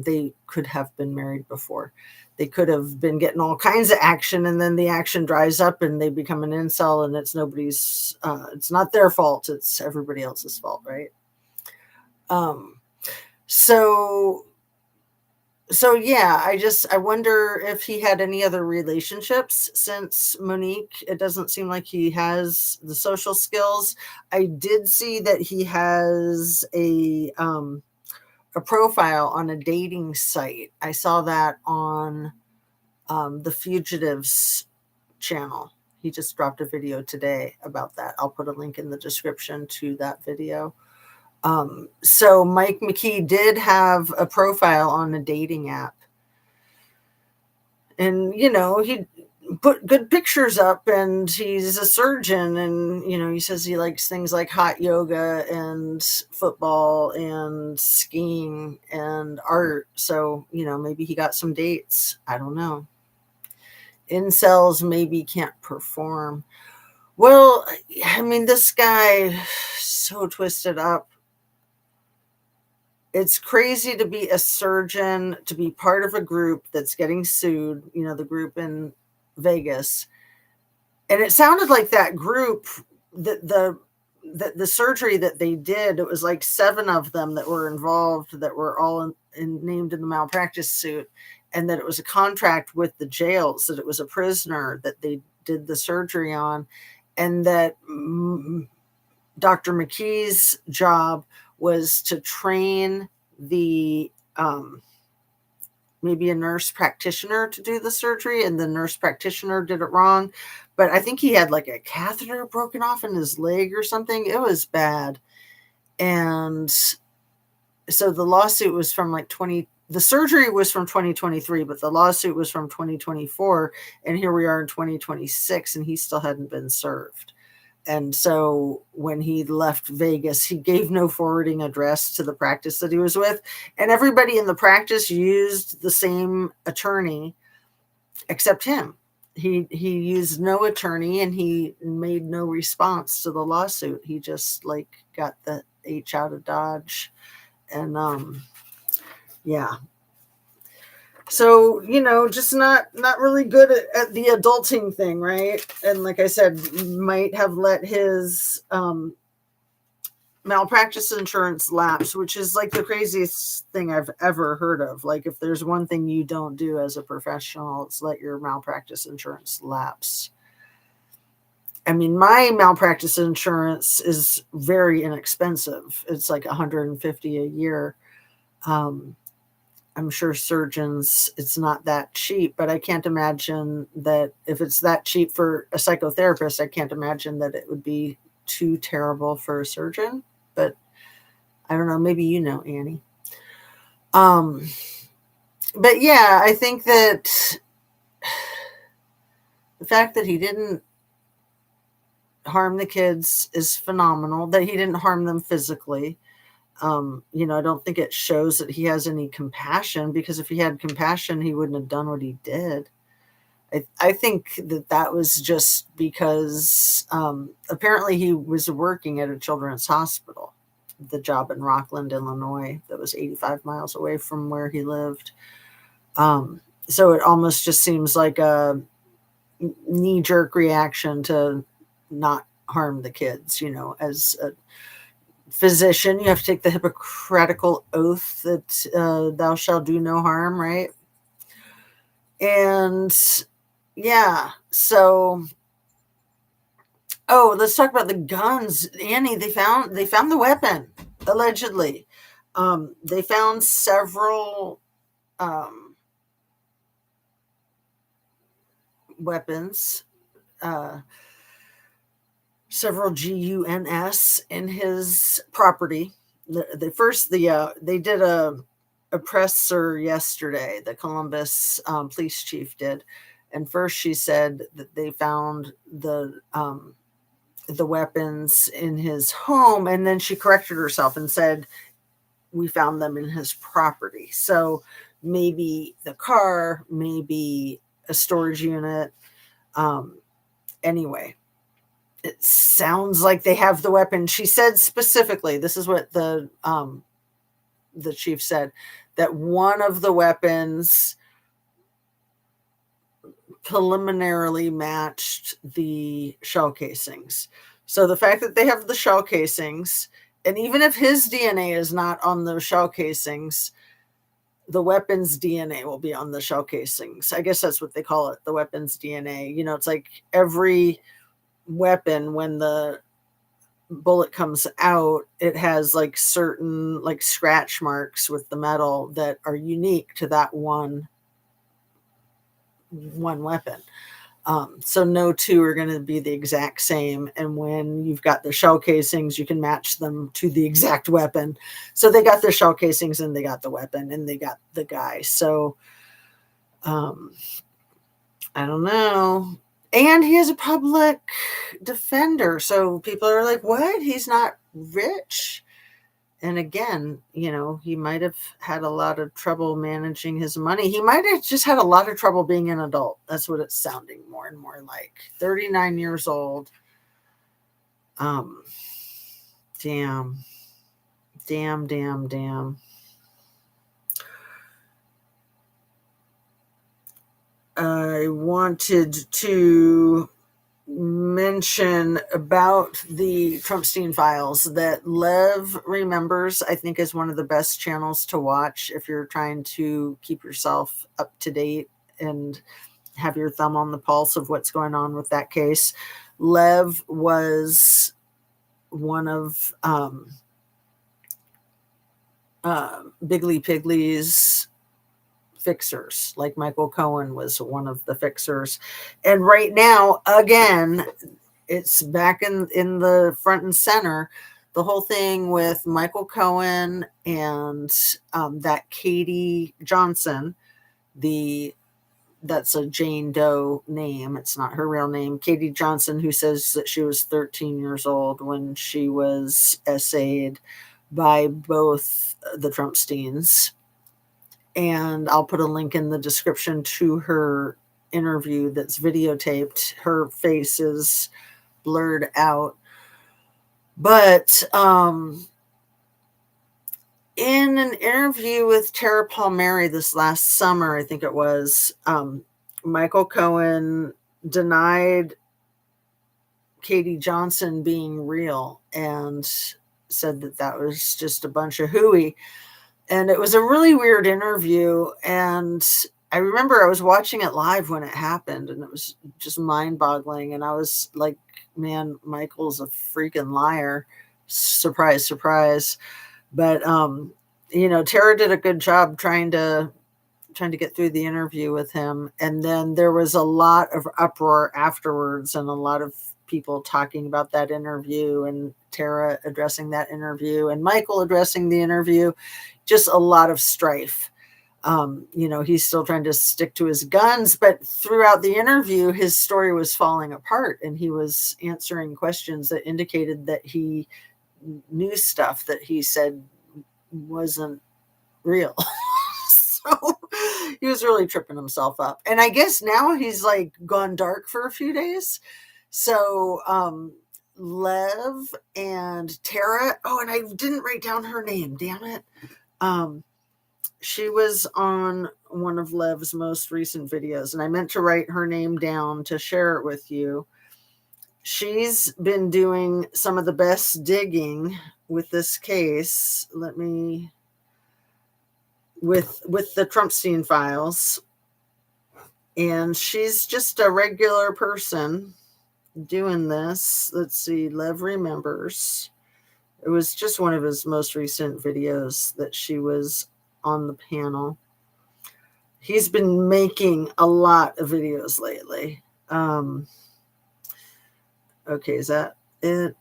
They could have been married before. They could have been getting all kinds of action, and then the action dries up and they become an incel, and it's nobody's, it's not their fault. It's everybody else's fault, right? So yeah, I wonder if he had any other relationships since Monique. It doesn't seem like he has the social skills. I did see that he has a profile on a dating site. I saw that on the Fugitives channel. He just dropped a video today about that. I'll put a link in the description to that video. So Mike McKee did have a profile on a dating app, and he put good pictures up, and he's a surgeon, and he says he likes things like hot yoga and football and skiing and art. So maybe he got some dates. I don't know. Incels maybe can't perform. Well, I mean, this guy so twisted up. It's crazy to be a surgeon, to be part of a group that's getting sued, the group in Vegas. And it sounded like that group, the surgery that they did, it was like 7 of them that were involved, that were all named in the malpractice suit, and that it was a contract with the jails, that it was a prisoner that they did the surgery on, and that Dr. McKee's job was to train the maybe a nurse practitioner to do the surgery, and the nurse practitioner did it wrong. But I think he had like a catheter broken off in his leg or something. It was bad. And so the lawsuit was from the surgery was from 2023, but the lawsuit was from 2024. And here we are in 2026, and he still hadn't been served. And so when he left Vegas, he gave no forwarding address to the practice that he was with. And everybody in the practice used the same attorney except him. He used no attorney, and he made no response to the lawsuit. He just got the H out of Dodge. And yeah. So, just not really good at the adulting thing, right? And like I said, might have let his malpractice insurance lapse, which is like the craziest thing I've ever heard of. Like, if there's one thing you don't do as a professional, it's let your malpractice insurance lapse. I mean, my malpractice insurance is very inexpensive. It's like $150 a year. I'm sure surgeons, it's not that cheap, but I can't imagine that if it's that cheap for a psychotherapist, I can't imagine that it would be too terrible for a surgeon. But I don't know, maybe Annie. But yeah, I think that the fact that he didn't harm the kids is phenomenal, that he didn't harm them physically. I don't think it shows that he has any compassion, because if he had compassion, he wouldn't have done what he did. I think that was just because apparently he was working at a children's hospital, the job in Rockland, Illinois, that was 85 miles away from where he lived. So it almost just seems like a knee-jerk reaction to not harm the kids, as a physician, you have to take the Hippocratical oath that thou shalt do no harm, right? And yeah, so let's talk about the guns. Annie, they found the weapon, allegedly. They found several weapons, several GUNS in his property. They did a presser yesterday. The Columbus police chief did, and first she said that they found the weapons in his home, and then she corrected herself and said we found them in his property. So maybe the car, maybe a storage unit. Anyway, it sounds like they have the weapon. She said specifically, this is what the chief said, that one of the weapons preliminarily matched the shell casings. So the fact that they have the shell casings, and even if his DNA is not on those shell casings, the weapon's DNA will be on the shell casings. I guess that's what they call it, the weapon's DNA. You know, it's like every weapon, when the bullet comes out, it has like certain like scratch marks with the metal that are unique to that one weapon. So no two are going to be the exact same. And when you've got the shell casings, you can match them to the exact weapon. So they got the shell casings and they got the weapon and they got the guy. So I don't know. And he is a public defender. So people are like, what? He's not rich. And again, you know, he might have had a lot of trouble managing his money. He might have just had a lot of trouble being an adult. That's what it's sounding more and more like. 39 years old. Damn. I wanted to mention about the Trumpstein files that Lev Remembers, I think, is one of the best channels to watch if you're trying to keep yourself up to date and have your thumb on the pulse of what's going on with that case. Lev was one of Bigley Pigley's fixers, like Michael Cohen was one of the fixers. And right now, again, it's back in the front and center, the whole thing with Michael Cohen and that Katie Johnson, that's a Jane Doe name. It's not her real name. Katie Johnson, who says that she was 13 years old when she was essayed by both the Trumpsteins. And I'll put a link in the description to her interview that's videotaped. Her face is blurred out. But in an interview with Tara Palmieri this last summer, I think it was, Michael Cohen denied Katie Johnson being real and said that that was just a bunch of hooey. And it was a really weird interview. And I remember I was watching it live when it happened, and it was just mind-boggling. And I was like, man, Michael's a freaking liar. Surprise, surprise. But, you know, Tara did a good job trying to get through the interview with him. And then there was a lot of uproar afterwards and a lot of people talking about that interview and Tara addressing that interview and Michael addressing the interview. Just a lot of strife. You know, he's still trying to stick to his guns, but throughout the interview, his story was falling apart and he was answering questions that indicated that he knew stuff that he said wasn't real. So he was really tripping himself up. And I guess now he's like gone dark for a few days. So Lev and Tara, oh, and I didn't write down her name, damn it. She was on one of Lev's most recent videos, and I meant to write her name down to share it with you. She's been doing some of the best digging with this case. With the Trumpstein files. And she's just a regular person doing this. Let's see, Lev Remembers. It was just one of his most recent videos that she was on the panel. He's been making a lot of videos lately. Okay, is that it?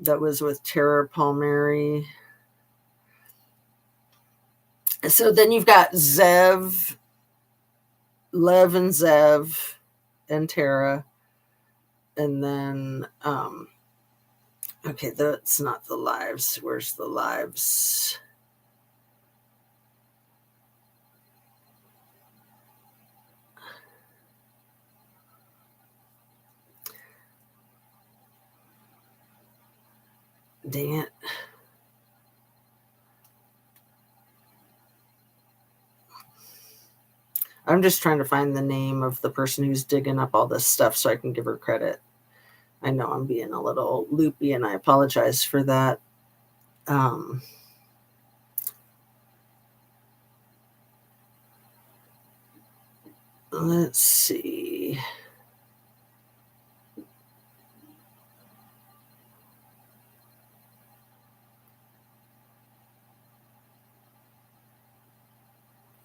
That was with Tara Palmieri. So then you've got Zev, Lev and Zev and Tara. And then Okay, that's not the lives. Where's the lives? Dang it. I'm just trying to find the name of the person who's digging up all this stuff so I can give her credit. I know I'm being a little loopy and I apologize for that. Let's see.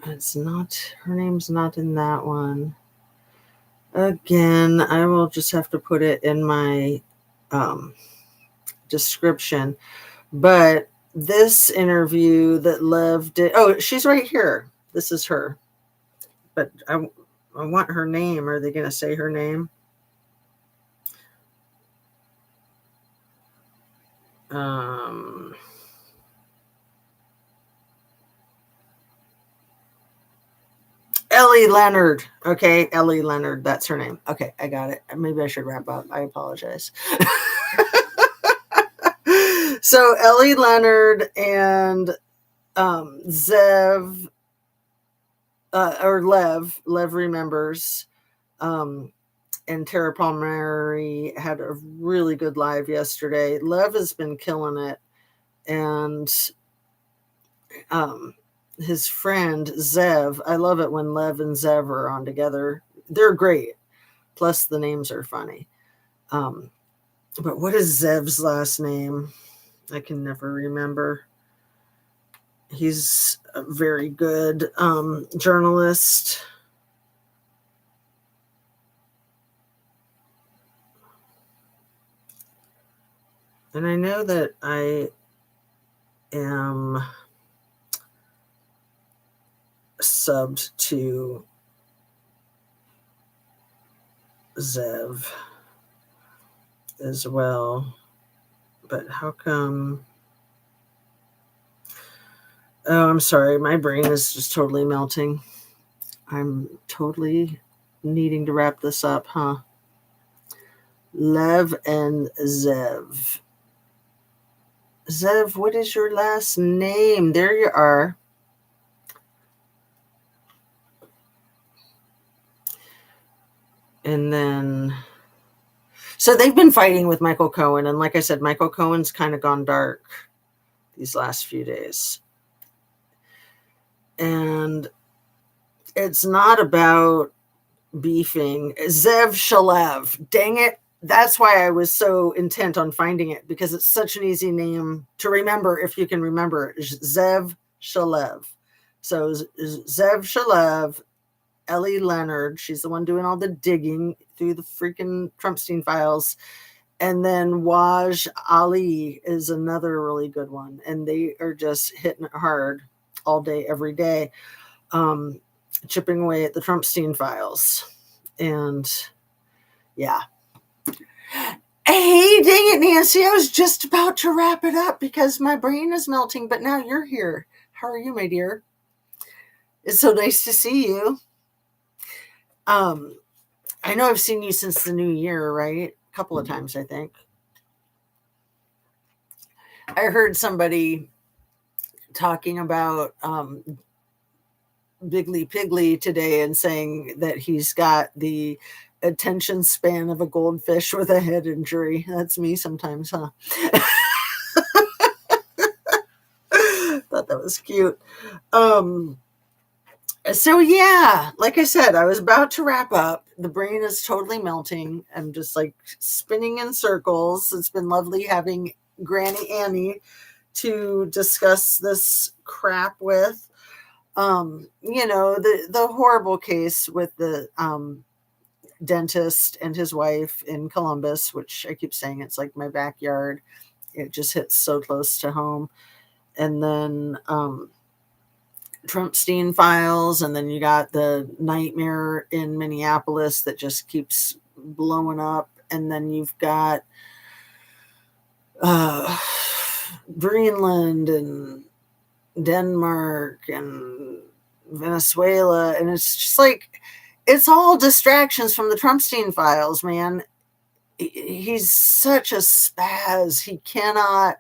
It's not, her name's not in that one. Again, I will just have to put it in my description. But this interview that Lev did, oh, she's right here. This is her. But I want her name. Are they going to say her name? Ellie Leonard. Okay, Ellie Leonard. That's her name. Okay, I got it. Maybe I should wrap up. I apologize. So Ellie Leonard and Zev or Lev remembers, and Tara Palmieri had a really good live yesterday. Lev has been killing it, and his friend Zev, I love it when Lev and Zev are on together. They're great. Plus the names are funny. But what is Zev's last name? I can never remember. He's a very good journalist. And I know that I am subbed to Zev as well. But how come? Oh, I'm sorry. My brain is just totally melting. I'm totally needing to wrap this up, huh? Lev and Zev. Zev, what is your last name? There you are. And then, so they've been fighting with Michael Cohen. And like I said, Michael Cohen's kind of gone dark these last few days. And it's not about beefing. Zev Shalev. Dang it. That's why I was so intent on finding it, because it's such an easy name to remember if you can remember it. Zev Shalev. So Zev Shalev, Ellie Leonard, she's the one doing all the digging through the freaking Trumpstein files. And then Waj Ali is another really good one. And they are just hitting it hard all day, every day, chipping away at the Trumpstein files. And yeah. Hey, dang it, Nancy. I was just about to wrap it up because my brain is melting, but now you're here. How are you, my dear? It's so nice to see you. I know I've seen you since the new year, right? A couple of times, I think. I heard somebody talking about Biggly Piggly today and saying that he's got the attention span of a goldfish with a head injury. That's me sometimes, huh? Thought that was cute. So yeah, like I said, I was about to wrap up. The brain is totally melting. I'm just like spinning in circles. It's been lovely having Granny Annie to discuss this crap with. The horrible case with the dentist and his wife in Columbus, which I keep saying it's like my backyard. It just hits so close to home. And then Trumpstein files, and then you got the nightmare in Minneapolis that just keeps blowing up. And then you've got Greenland and Denmark and Venezuela. And it's just like, it's all distractions from the Trumpstein files, man. He's such a spaz. He cannot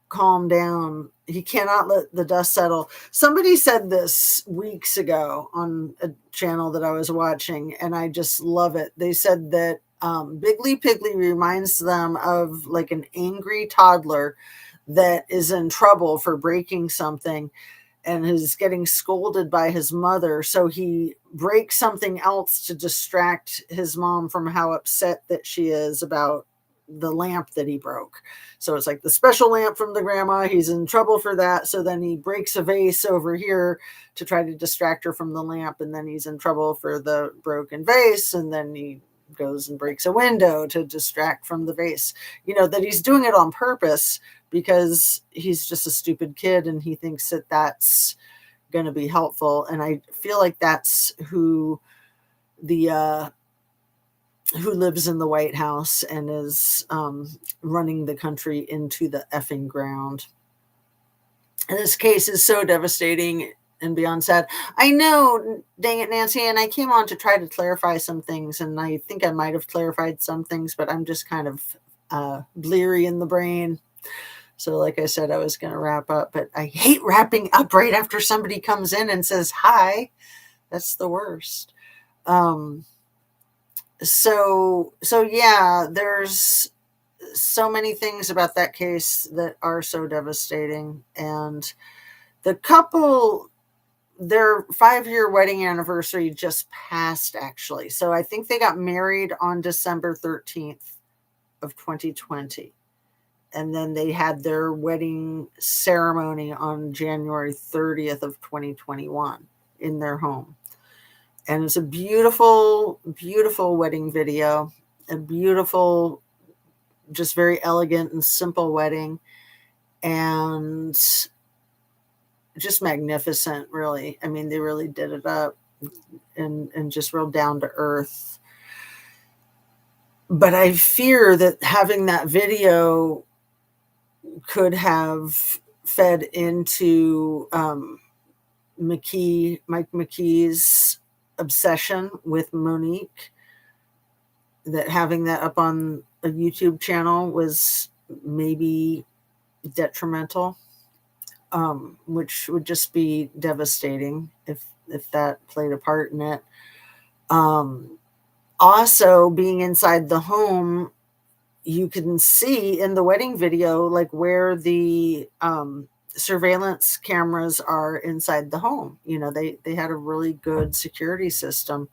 calm down. He cannot let the dust settle. Somebody said this weeks ago on a channel that I was watching, and I just love it. They said that Biggly Piggly reminds them of like an angry toddler that is in trouble for breaking something and is getting scolded by his mother. So he breaks something else to distract his mom from how upset that she is about the lamp that he broke. So it's like the special lamp from the grandma. He's in trouble for that. So then he breaks a vase over here to try to distract her from the lamp. And then he's in trouble for the broken vase. And then he goes and breaks a window to distract from the vase. You know, that he's doing it on purpose because he's just a stupid kid and he thinks that that's going to be helpful. And I feel like that's who lives in the White House and is running the country into the effing ground. And this case is so devastating and beyond sad. I know, dang it, Nancy, and I came on to try to clarify some things, and I think I might have clarified some things, but I'm just kind of bleary in the brain. So like I said, I was going to wrap up, but I hate wrapping up right after somebody comes in and says, hi. That's the worst. So yeah, there's so many things about that case that are so devastating. And the couple, their 5-year wedding anniversary just passed, actually. So I think they got married on December 13th of 2020. And then they had their wedding ceremony on January 30th of 2021 in their home. And it's a beautiful, beautiful wedding video, a beautiful, just very elegant and simple wedding, and just magnificent, really. I mean, they really did it up and just real down to earth. But I fear that having that video could have fed into Mike McKee's obsession with Monique, that having that up on a YouTube channel was maybe detrimental, which would just be devastating if that played a part in it. Also, being inside the home, you can see in the wedding video like where the surveillance cameras are inside the home. You know, they had a really good security system,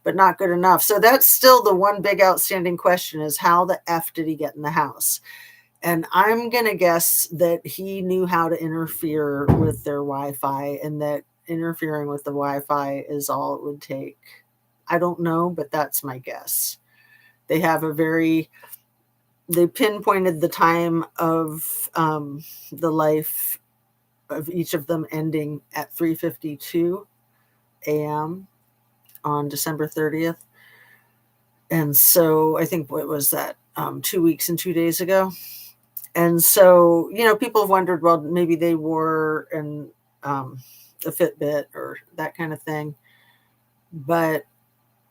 but not good enough. So that's still the one big outstanding question, is how the F did he get in the house? And I'm going to guess that he knew how to interfere with their Wi-Fi, and that interfering with the Wi-Fi is all it would take. I don't know, but that's my guess. They have they pinpointed the time of the life of each of them ending at 3:52 a.m. on December 30th. And so I think, what was that, 2 weeks and 2 days ago? And so, you know, people have wondered, well, maybe they wore a Fitbit or that kind of thing. But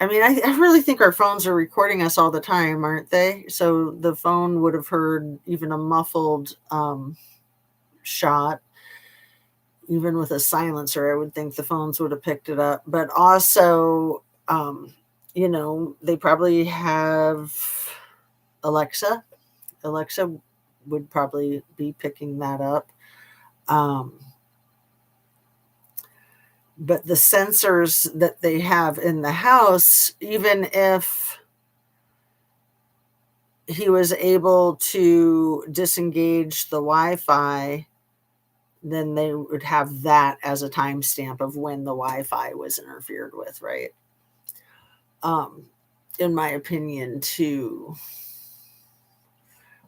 I mean, I really think our phones are recording us all the time, aren't they? So the phone would have heard even a muffled shot. Even with a silencer, I would think the phones would have picked it up. But also, you know, they probably have Alexa. Alexa would probably be picking that up. But the sensors that they have in the house, even if he was able to disengage the Wi-Fi, then they would have that as a timestamp of when the Wi-Fi was interfered with, right? In my opinion, too.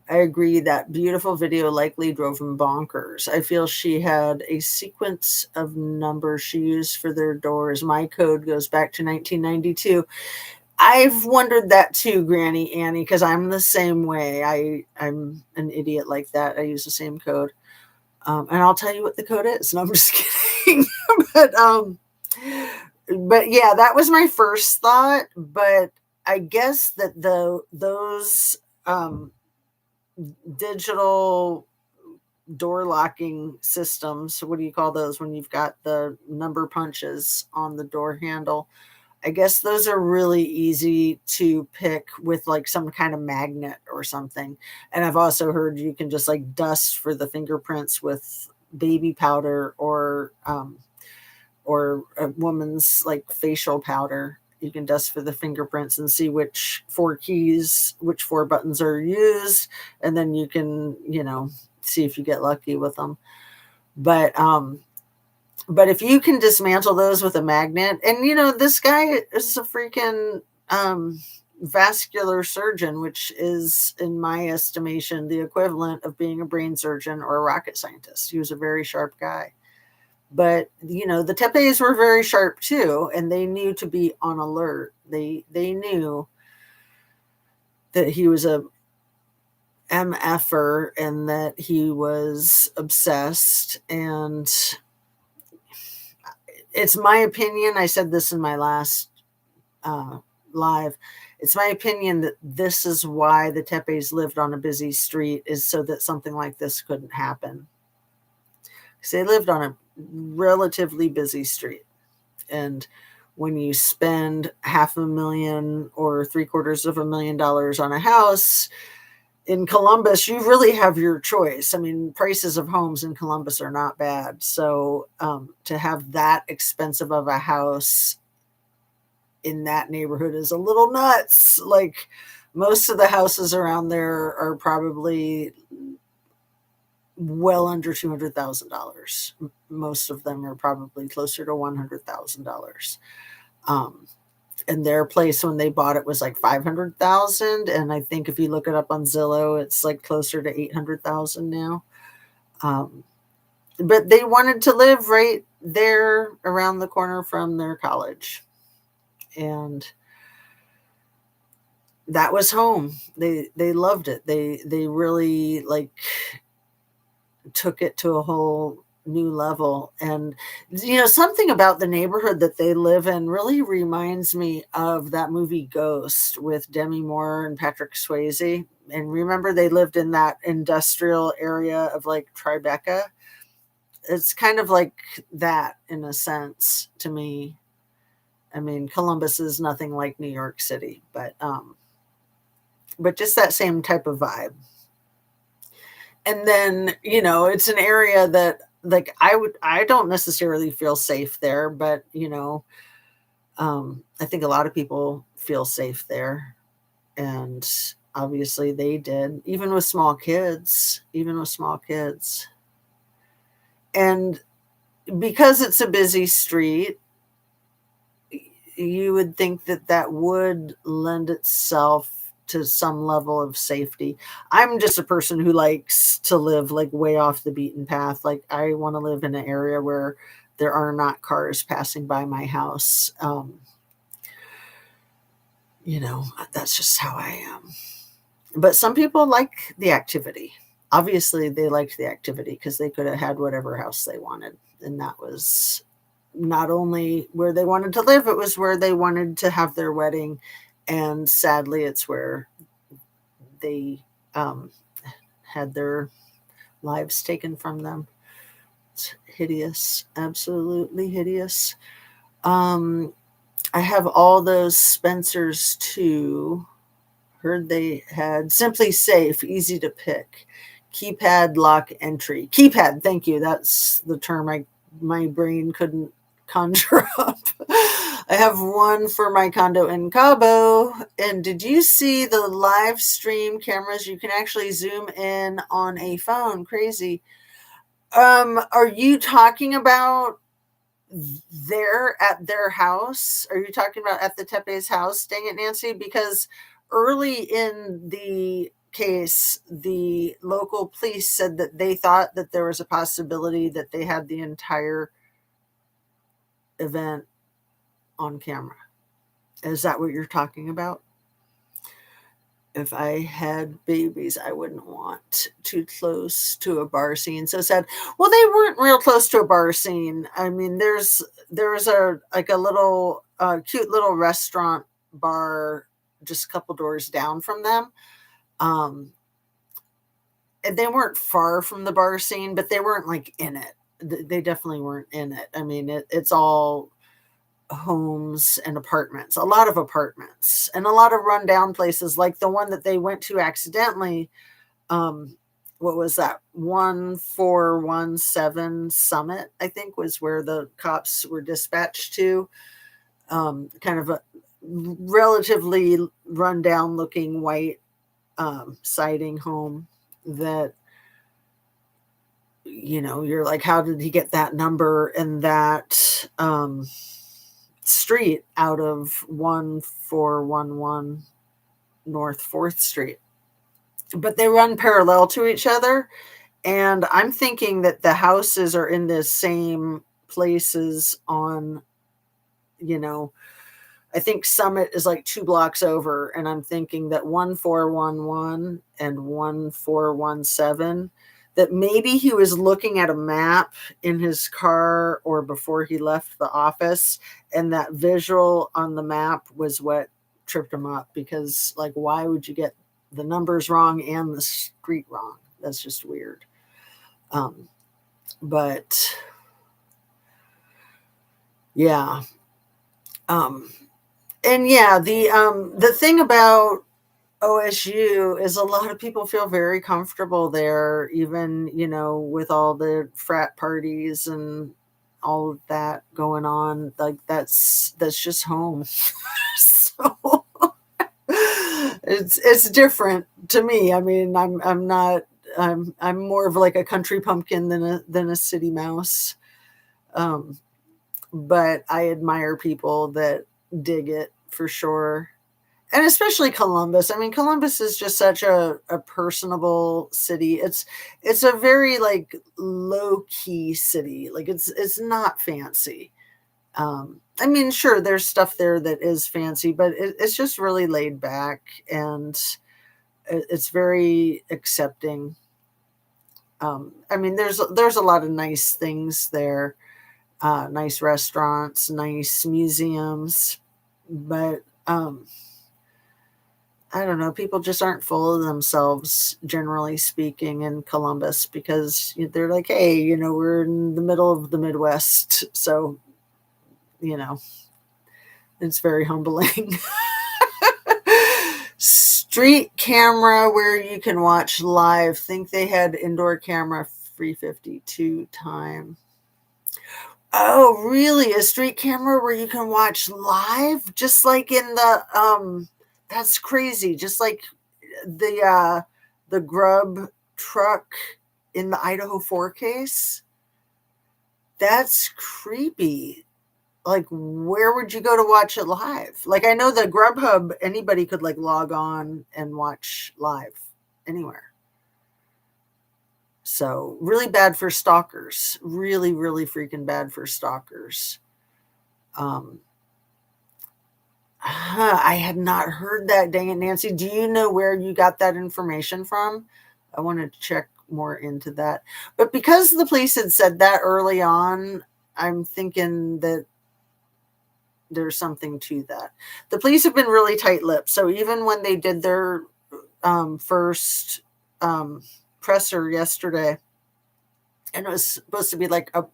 I agree that beautiful video likely drove him bonkers. I feel she had a sequence of numbers she used for their doors. My code goes back to 1992. I've wondered that too, Granny Annie, because I'm the same way. I'm an idiot like that. I use the same code. And I'll tell you what the code is. No, I'm just kidding. but but yeah, that was my first thought. But I guess that those digital door locking systems, what do you call those when you've got the number punches on the door handle? I guess those are really easy to pick with like some kind of magnet or something. And I've also heard you can just like dust for the fingerprints with baby powder or a woman's like facial powder. You can dust for the fingerprints and see which which four buttons are used, and then you can, see if you get lucky with them. But if you can dismantle those with a magnet, and this guy is a freaking vascular surgeon, which is, in my estimation, the equivalent of being a brain surgeon or a rocket scientist. He was a very sharp guy. But the Tepes were very sharp too, and they knew to be on alert. They knew that he was a MFer and that he was obsessed. And it's my opinion, I said this in my last live, it's my opinion that this is why the Tepes lived on a busy street, is so that something like this couldn't happen. Because they lived on a relatively busy street. And when you spend $500,000 or $750,000 on a house in Columbus, you really have your choice. I mean, prices of homes in Columbus are not bad. So to have that expensive of a house in that neighborhood is a little nuts. Like, most of the houses around there are probably well under $200,000. Most of them are probably closer to $100,000. And their place when they bought it was like 500,000, and I think if you look it up on Zillow, it's like closer to 800,000 now. But they wanted to live right there around the corner from their college, and that was home. They loved it. They really like took it to a whole new level. And something about the neighborhood that they live in really reminds me of that movie Ghost with Demi Moore and Patrick Swayze. And remember, they lived in that industrial area of like Tribeca. It's kind of like that in a sense to me. I mean, Columbus is nothing like New York City, but just that same type of vibe. And then, it's an area that like I don't necessarily feel safe there, but I think a lot of people feel safe there. And obviously they did, even with small kids. And because it's a busy street, you would think that that would lend itself to some level of safety. I'm just a person who likes to live like way off the beaten path. Like, I want to live in an area where there are not cars passing by my house. That's just how I am. But some people like the activity. Obviously, they liked the activity because they could have had whatever house they wanted. And that was not only where they wanted to live, it was where they wanted to have their wedding. And sadly, it's where they had their lives taken from them. It's hideous, absolutely hideous. I have all those Spencers too. Heard they had Simply Safe, easy to pick. Keypad lock entry. Keypad, thank you. That's the term my brain couldn't conjure up. I have one for my condo in Cabo. And did you see the live stream cameras? You can actually zoom in on a phone. Crazy. Are you talking about there at their house? Are you talking about at the Tepe's house? Dang it, Nancy. Because early in the case, the local police said that they thought that there was a possibility that they had the entire event on camera. Is that what you're talking about? If I had babies, I wouldn't want too close to a bar scene. So sad. Well, they weren't real close to a bar scene. I mean, there's a like a little cute little restaurant bar just a couple doors down from them. Um, and they weren't far from the bar scene, but they weren't like in it. They definitely weren't in it. I mean, it's all homes and apartments, a lot of apartments, and a lot of rundown places like the one that they went to accidentally. Um, what was that? 1417 Summit, I think, was where the cops were dispatched to. Kind of a relatively rundown looking white siding home that, you're like, how did he get that number and that street out of 1411 North 4th Street? But they run parallel to each other. And I'm thinking that the houses are in the same places on, I think Summit is like 2 blocks over. And I'm thinking that 1411 and 1417, that maybe he was looking at a map in his car or before he left the office. And that visual on the map was what tripped him up, because, like, why would you get the numbers wrong and the street wrong? That's just weird. But yeah. And yeah, the thing about OSU is a lot of people feel very comfortable there, even, with all the frat parties and all of that going on. Like, that's just home. So it's different to me. I mean, I'm not I'm more of like a country pumpkin than a city mouse. But I admire people that dig it for sure. And especially Columbus. I mean, Columbus is just such a personable city. It's a very like low key city. Like, it's not fancy. I mean, sure, there's stuff there that is fancy, but it's just really laid back, and it's very accepting. I mean, there's a lot of nice things there, nice restaurants, nice museums, but I don't know, people just aren't full of themselves, generally speaking, in Columbus, because they're like, hey, we're in the middle of the Midwest, so it's very humbling. Street camera where you can watch live. Think they had indoor camera 352 time. Oh, really? A street camera where you can watch live? Just like in the that's crazy. Just like the grub truck in the Idaho 4 case. That's creepy. Like, where would you go to watch it live? Like, I know the Grubhub, anybody could like log on and watch live anywhere. So really bad for stalkers. Really, really freaking bad for stalkers. I had not heard that. Dang it, Nancy. Do you know where you got that information from? I want to check more into that. But because the police had said that early on, I'm thinking that there's something to that. The police have been really tight-lipped. So even when they did their first presser yesterday, and it was supposed to be like a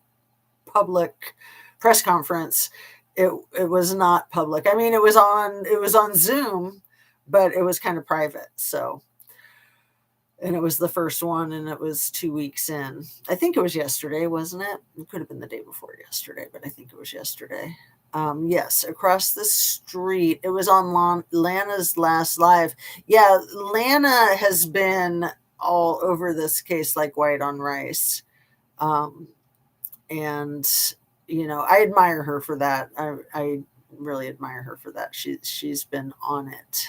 public press conference, it was not public. I mean, it was on Zoom, but it was kind of private. So, and it was the first one, and it was 2 weeks in. I think it was yesterday, wasn't it? It could have been the day before yesterday, but I think it was yesterday. Yes, across the street. It was on Lana's last live. Yeah, Lana has been all over this case like white on rice. And I admire her for that. I really admire her for that. She's been on it.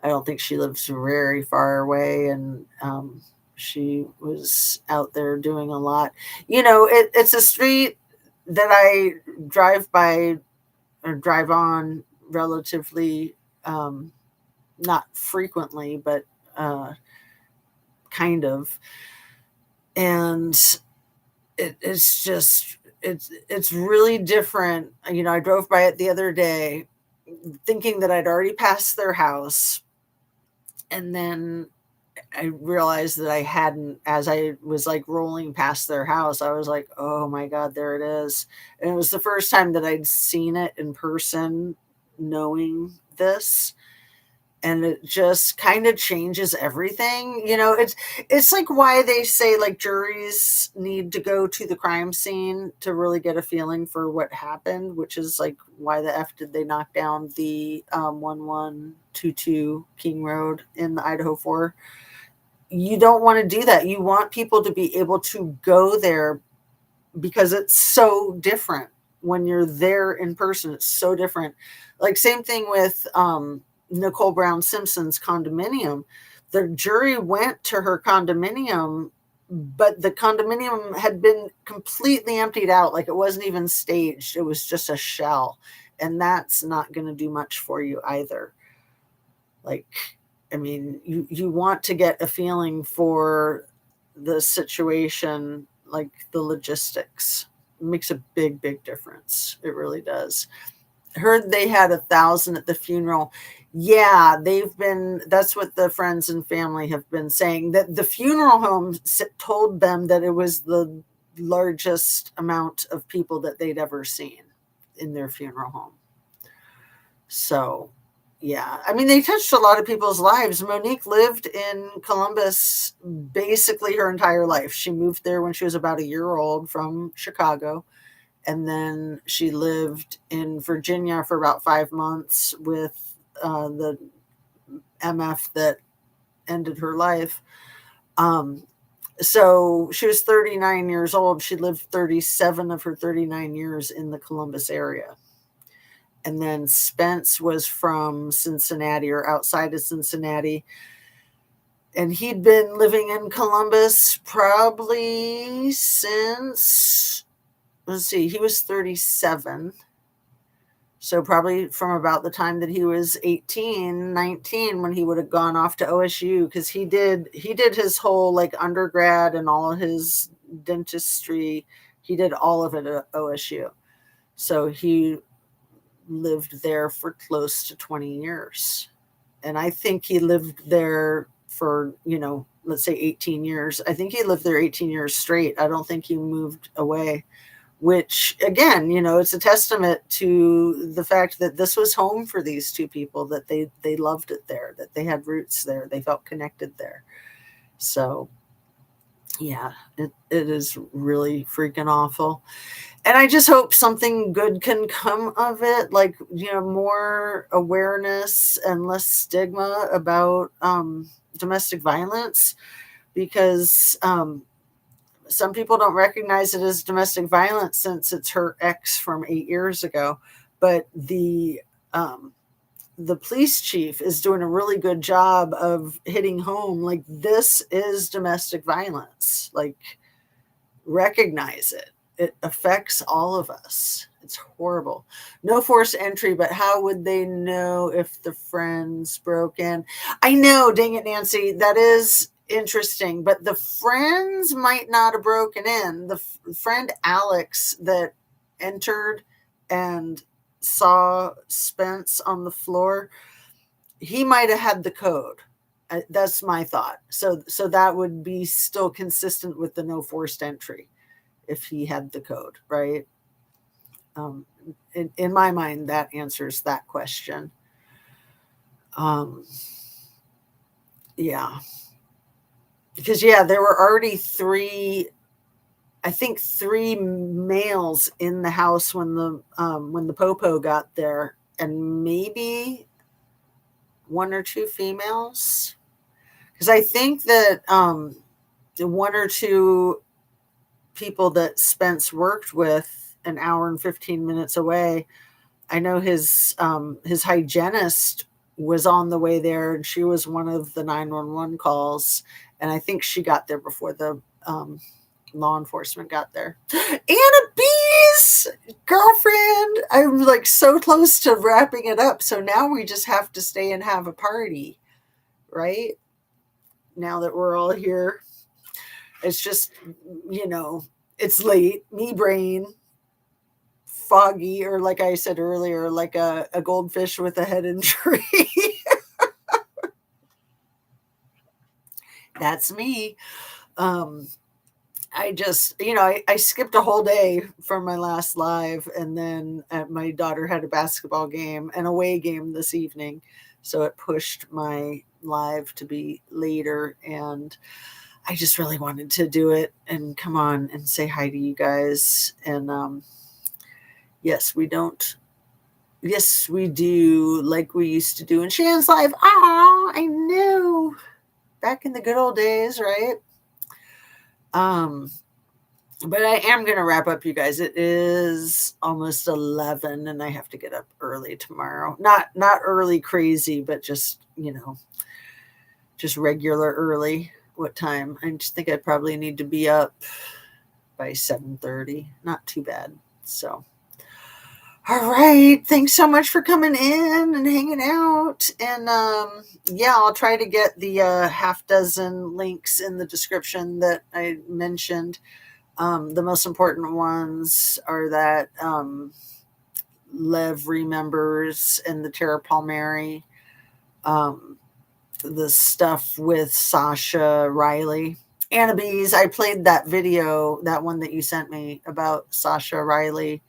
I don't think she lives very far away, and she was out there doing a lot. It's a street that I drive by or drive on relatively, not frequently, but kind of. And it's just, it's really different. I drove by it the other day thinking that I'd already passed their house. And then I realized that I hadn't. As I was like rolling past their house, I was like, oh my God, there it is. And it was the first time that I'd seen it in person, knowing this. And it just kind of changes everything. It's like why they say like juries need to go to the crime scene to really get a feeling for what happened, which is like why the F did they knock down the 1122 King Road in the Idaho 4. You don't want to do that. You want people to be able to go there because it's so different when you're there in person. It's so different. Like same thing with Nicole Brown Simpson's condominium. The jury went to her condominium, but the condominium had been completely emptied out. Like it wasn't even staged. It was just a shell. And that's not going to do much for you either. Like, I mean, you want to get a feeling for the situation, like the logistics. It makes a big, big difference. It really does. Heard they had 1,000 at the funeral. Yeah, that's what the friends and family have been saying, that the funeral home told them that it was the largest amount of people that they'd ever seen in their funeral home. So, yeah, I mean, they touched a lot of people's lives. Monique lived in Columbus basically her entire life. She moved there when she was about a year old from Chicago. And then she lived in Virginia for about 5 months with the MF that ended her life. So she was 39 years old. She lived 37 of her 39 years in the Columbus area. And then Spence was from Cincinnati or outside of Cincinnati. And he'd been living in Columbus probably since, let's see, he was 37. So probably from about the time that he was 18, 19, when he would have gone off to OSU, because he did his whole like undergrad and all of his dentistry. He did all of it at OSU. So he lived there for close to 20 years. And I think he lived there for, let's say 18 years. I think he lived there 18 years straight. I don't think he moved away, which again, it's a testament to the fact that this was home for these two people, that they loved it there, that they had roots there, they felt connected there. So yeah, it is really freaking awful. And I just hope something good can come of it, like, more awareness and less stigma about domestic violence, because some people don't recognize it as domestic violence since it's her ex from 8 years ago. But the police chief is doing a really good job of hitting home, like, this is domestic violence. Like, recognize it. It affects all of us. It's horrible. No forced entry, but how would they know if the friends broke in? I know, dang it, Nancy. That is interesting, but the friends might not have broken in. The friend Alex that entered and saw Spence on the floor, he might have had the code. That's my thought. So that would be still consistent with the no forced entry if he had the code, right? In my mind, that answers that question. Yeah. Because, there were already three males in the house when the Popo got there, and maybe one or two females. Because I think that one or two people that Spence worked with an hour and 15 minutes away, I know his hygienist was on the way there, and she was one of the 911 calls, and I think she got there before the law enforcement got there. Anna B, Please, girlfriend. I'm like so close to wrapping it up. So now we just have to stay and have a party, right? Now that we're all here. It's just, it's late, me brain, foggy, or like I said earlier, like a goldfish with a head injury. That's me. Um, I just, I skipped a whole day from my last live, and then my daughter had a basketball game, an away game this evening. So it pushed my live to be later. And I just really wanted to do it and come on and say hi to you guys. And yes, we don't. Yes, we do, like we used to do in Shannon's live. Oh, I know. Back in the good old days, right? But I am going to wrap up, you guys. It is almost 11 and I have to get up early tomorrow. Not early crazy, but just, just regular early. What time? I just think I probably need to be up by 7:30. Not too bad. So, all right. Thanks so much for coming in and hanging out. And yeah, I'll try to get the half dozen links in the description that I mentioned. The most important ones are that Lev remembers and the Terra Palmieri, the stuff with Sasha Riley. Anna Bees, I played that video, that one that you sent me about Sasha Riley,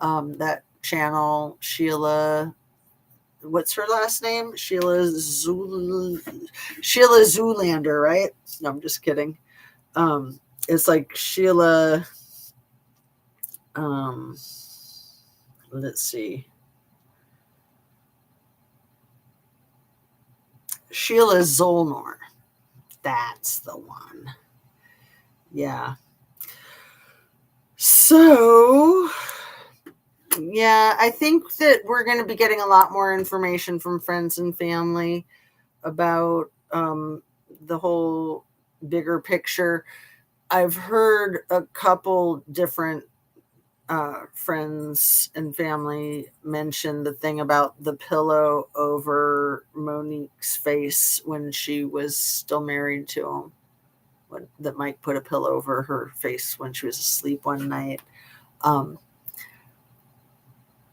that channel, Sheila, what's her last name? Sheila Zoolander, right? No, I'm just kidding. It's like Sheila, let's see. Sheila Zolnor. That's the one. Yeah. So, yeah, I think that we're going to be getting a lot more information from friends and family about the whole bigger picture. I've heard a couple different friends and family mention the thing about the pillow over Monique's face when she was still married to him. That Mike put a pillow over her face when she was asleep one night.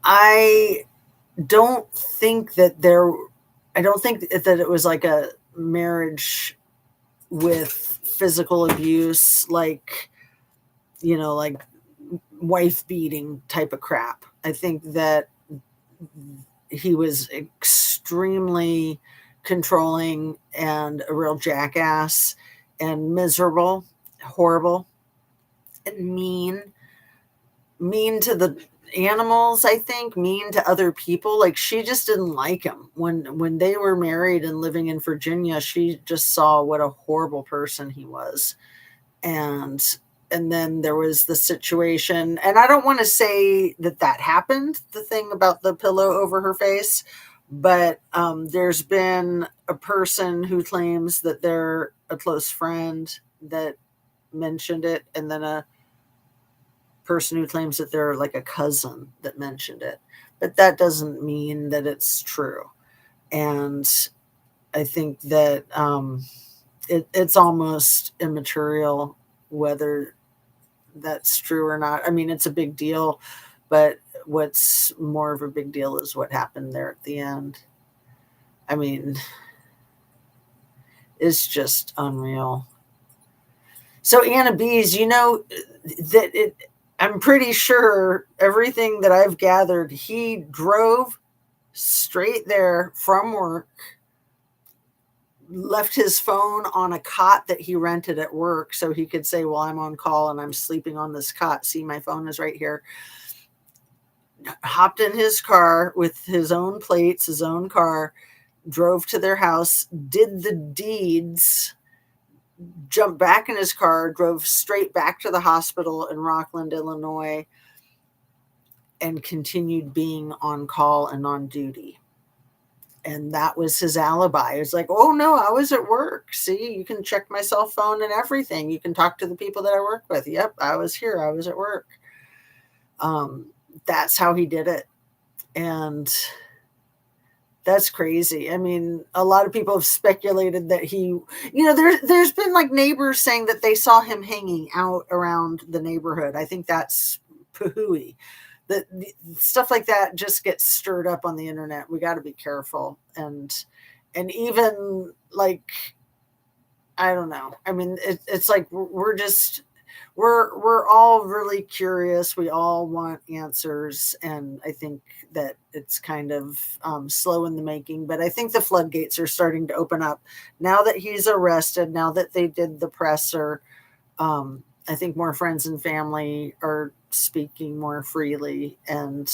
I don't think that it was like a marriage with physical abuse, like, like wife beating type of crap. I think that he was extremely controlling and a real jackass and miserable, horrible, and mean to the animals. I think mean to other people. Like, she just didn't like him when they were married and living in Virginia. She just saw what a horrible person he was. And then there was the situation, and I don't want to say that happened, the thing about the pillow over her face, but there's been a person who claims that they're a close friend that mentioned it, and then a person who claims that they're like a cousin that mentioned it. But that doesn't mean that it's true. And I think that it's almost immaterial whether that's true or not. I mean, it's a big deal, but what's more of a big deal is what happened there at the end. I mean, it's just unreal. So Anna Bees, I'm pretty sure everything that I've gathered, he drove straight there from work, left his phone on a cot that he rented at work so he could say, well, I'm on call and I'm sleeping on this cot. See, my phone is right here. Hopped in his car with his own plates, his own car, drove to their house, did the deeds, jumped back in his car, drove straight back to the hospital in Rockland, Illinois, and continued being on call and on duty. And that was his alibi. It's like, oh no, I was at work. See, you can check my cell phone and everything. You can talk to the people that I work with. Yep, I was here. I was at work. That's how he did it. And that's crazy. I mean, a lot of people have speculated that there's been like neighbors saying that they saw him hanging out around the neighborhood. I think that's pooey. That stuff like that just gets stirred up on the internet. We got to be careful. And even like, I don't know. I mean, it's like we're all really curious. We all want answers, and I think that it's kind of slow in the making. But I think the floodgates are starting to open up now that he's arrested. Now that they did the presser, I think more friends and family are speaking more freely, and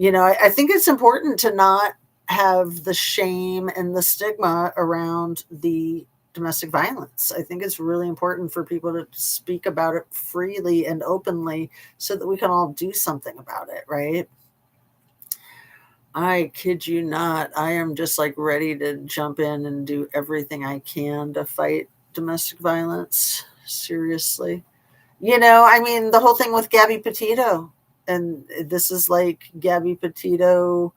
I think it's important to not have the shame and the stigma around the domestic violence. I think it's really important for people to speak about it freely and openly so that we can all do something about it, right? I kid you not. I am just like ready to jump in and do everything I can to fight domestic violence. Seriously. I mean, the whole thing with Gabby Petito, and this is like Gabby Petito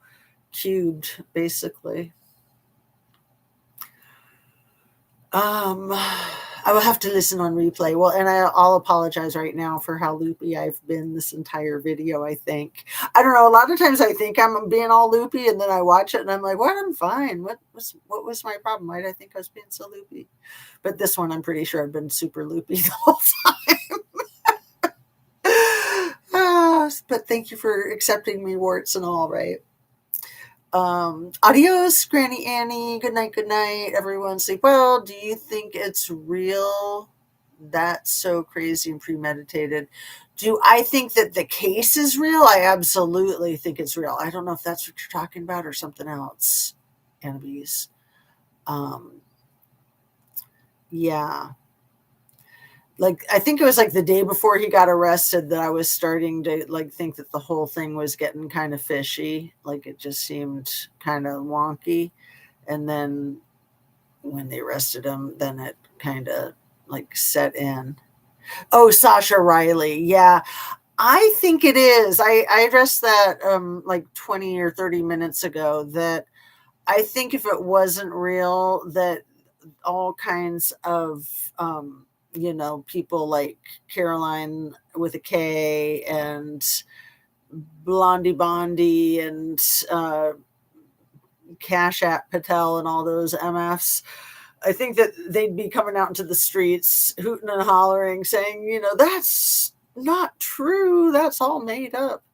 cubed, basically. I will have to listen on replay. Well, and I'll apologize right now for how loopy I've been this entire video. I think I don't know. A lot of times I think I'm being all loopy, and then I watch it and I'm like, "What? I'm fine. What was my problem? Why did I think I was being so loopy?" But this one, I'm pretty sure I've been super loopy the whole time. But thank you for accepting me, warts and all. Right. Adios, Granny Annie. Good night, everyone. Sleep well. Do you think it's real? That's so crazy and premeditated. Do I think that the case is real? I absolutely think it's real. I don't know if that's what you're talking about or something else, Annabise. Yeah. Like, I think it was like the day before he got arrested that I was starting to like think that the whole thing was getting kind of fishy. Like, it just seemed kind of wonky. And then when they arrested him, then it kind of like set in. Oh, Sasha Riley. Yeah, I think it is. I addressed that like 20 or 30 minutes ago, that I think if it wasn't real, that all kinds of people like Caroline with a K and Blondie Bondi and CASHAPP Patel and all those MFs, I think that they'd be coming out into the streets hooting and hollering saying, that's not true, that's all made up.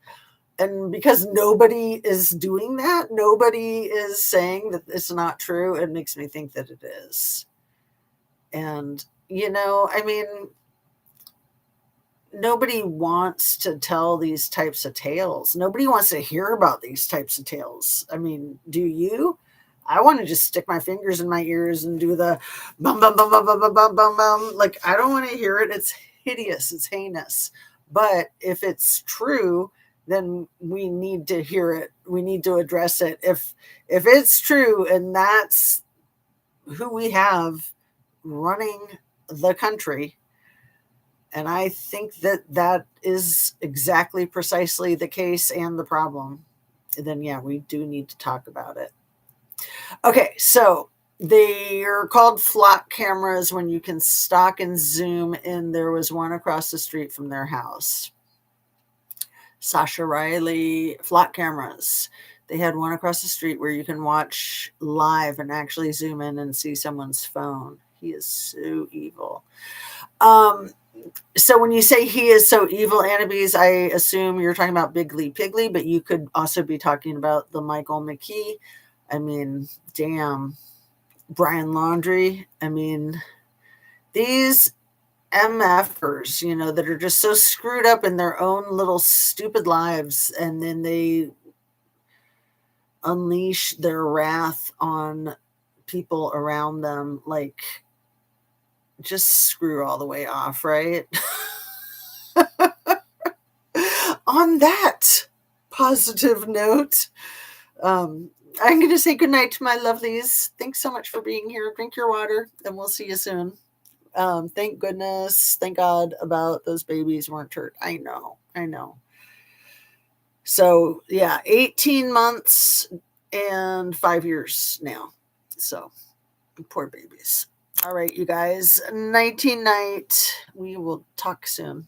And because nobody is doing that, nobody is saying that it's not true, it makes me think that it is. And I mean, nobody wants to tell these types of tales. Nobody wants to hear about these types of tales. I mean, do you? I want to just stick my fingers in my ears and do the bum bum bum bum bum bum bum bum bum. Like, I don't want to hear it. It's hideous. It's heinous. But if it's true, then we need to hear it. We need to address it. If it's true and that's who we have running the country, and I think that that is exactly precisely the case and the problem, then yeah, we do need to talk about it. Okay, so they are called flock cameras when you can stalk and zoom in. There was one across the street from their house. Sasha Riley flock cameras. They had one across the street where you can watch live and actually zoom in and see someone's phone. He is so evil. So when you say he is so evil, Annabise, I assume you're talking about Bigley Pigley, but you could also be talking about the Michael McKee. I mean, damn. Brian Laundrie. I mean, these MFers, that are just so screwed up in their own little stupid lives, and then they unleash their wrath on people around them, like, just screw all the way off, right? On that positive note, I'm going to say goodnight to my lovelies. Thanks so much for being here. Drink your water, and we'll see you soon. Thank goodness, thank God about those babies weren't hurt. I know. So yeah, 18 months and 5 years now. So poor babies. All right, you guys. Nighty night. We will talk soon.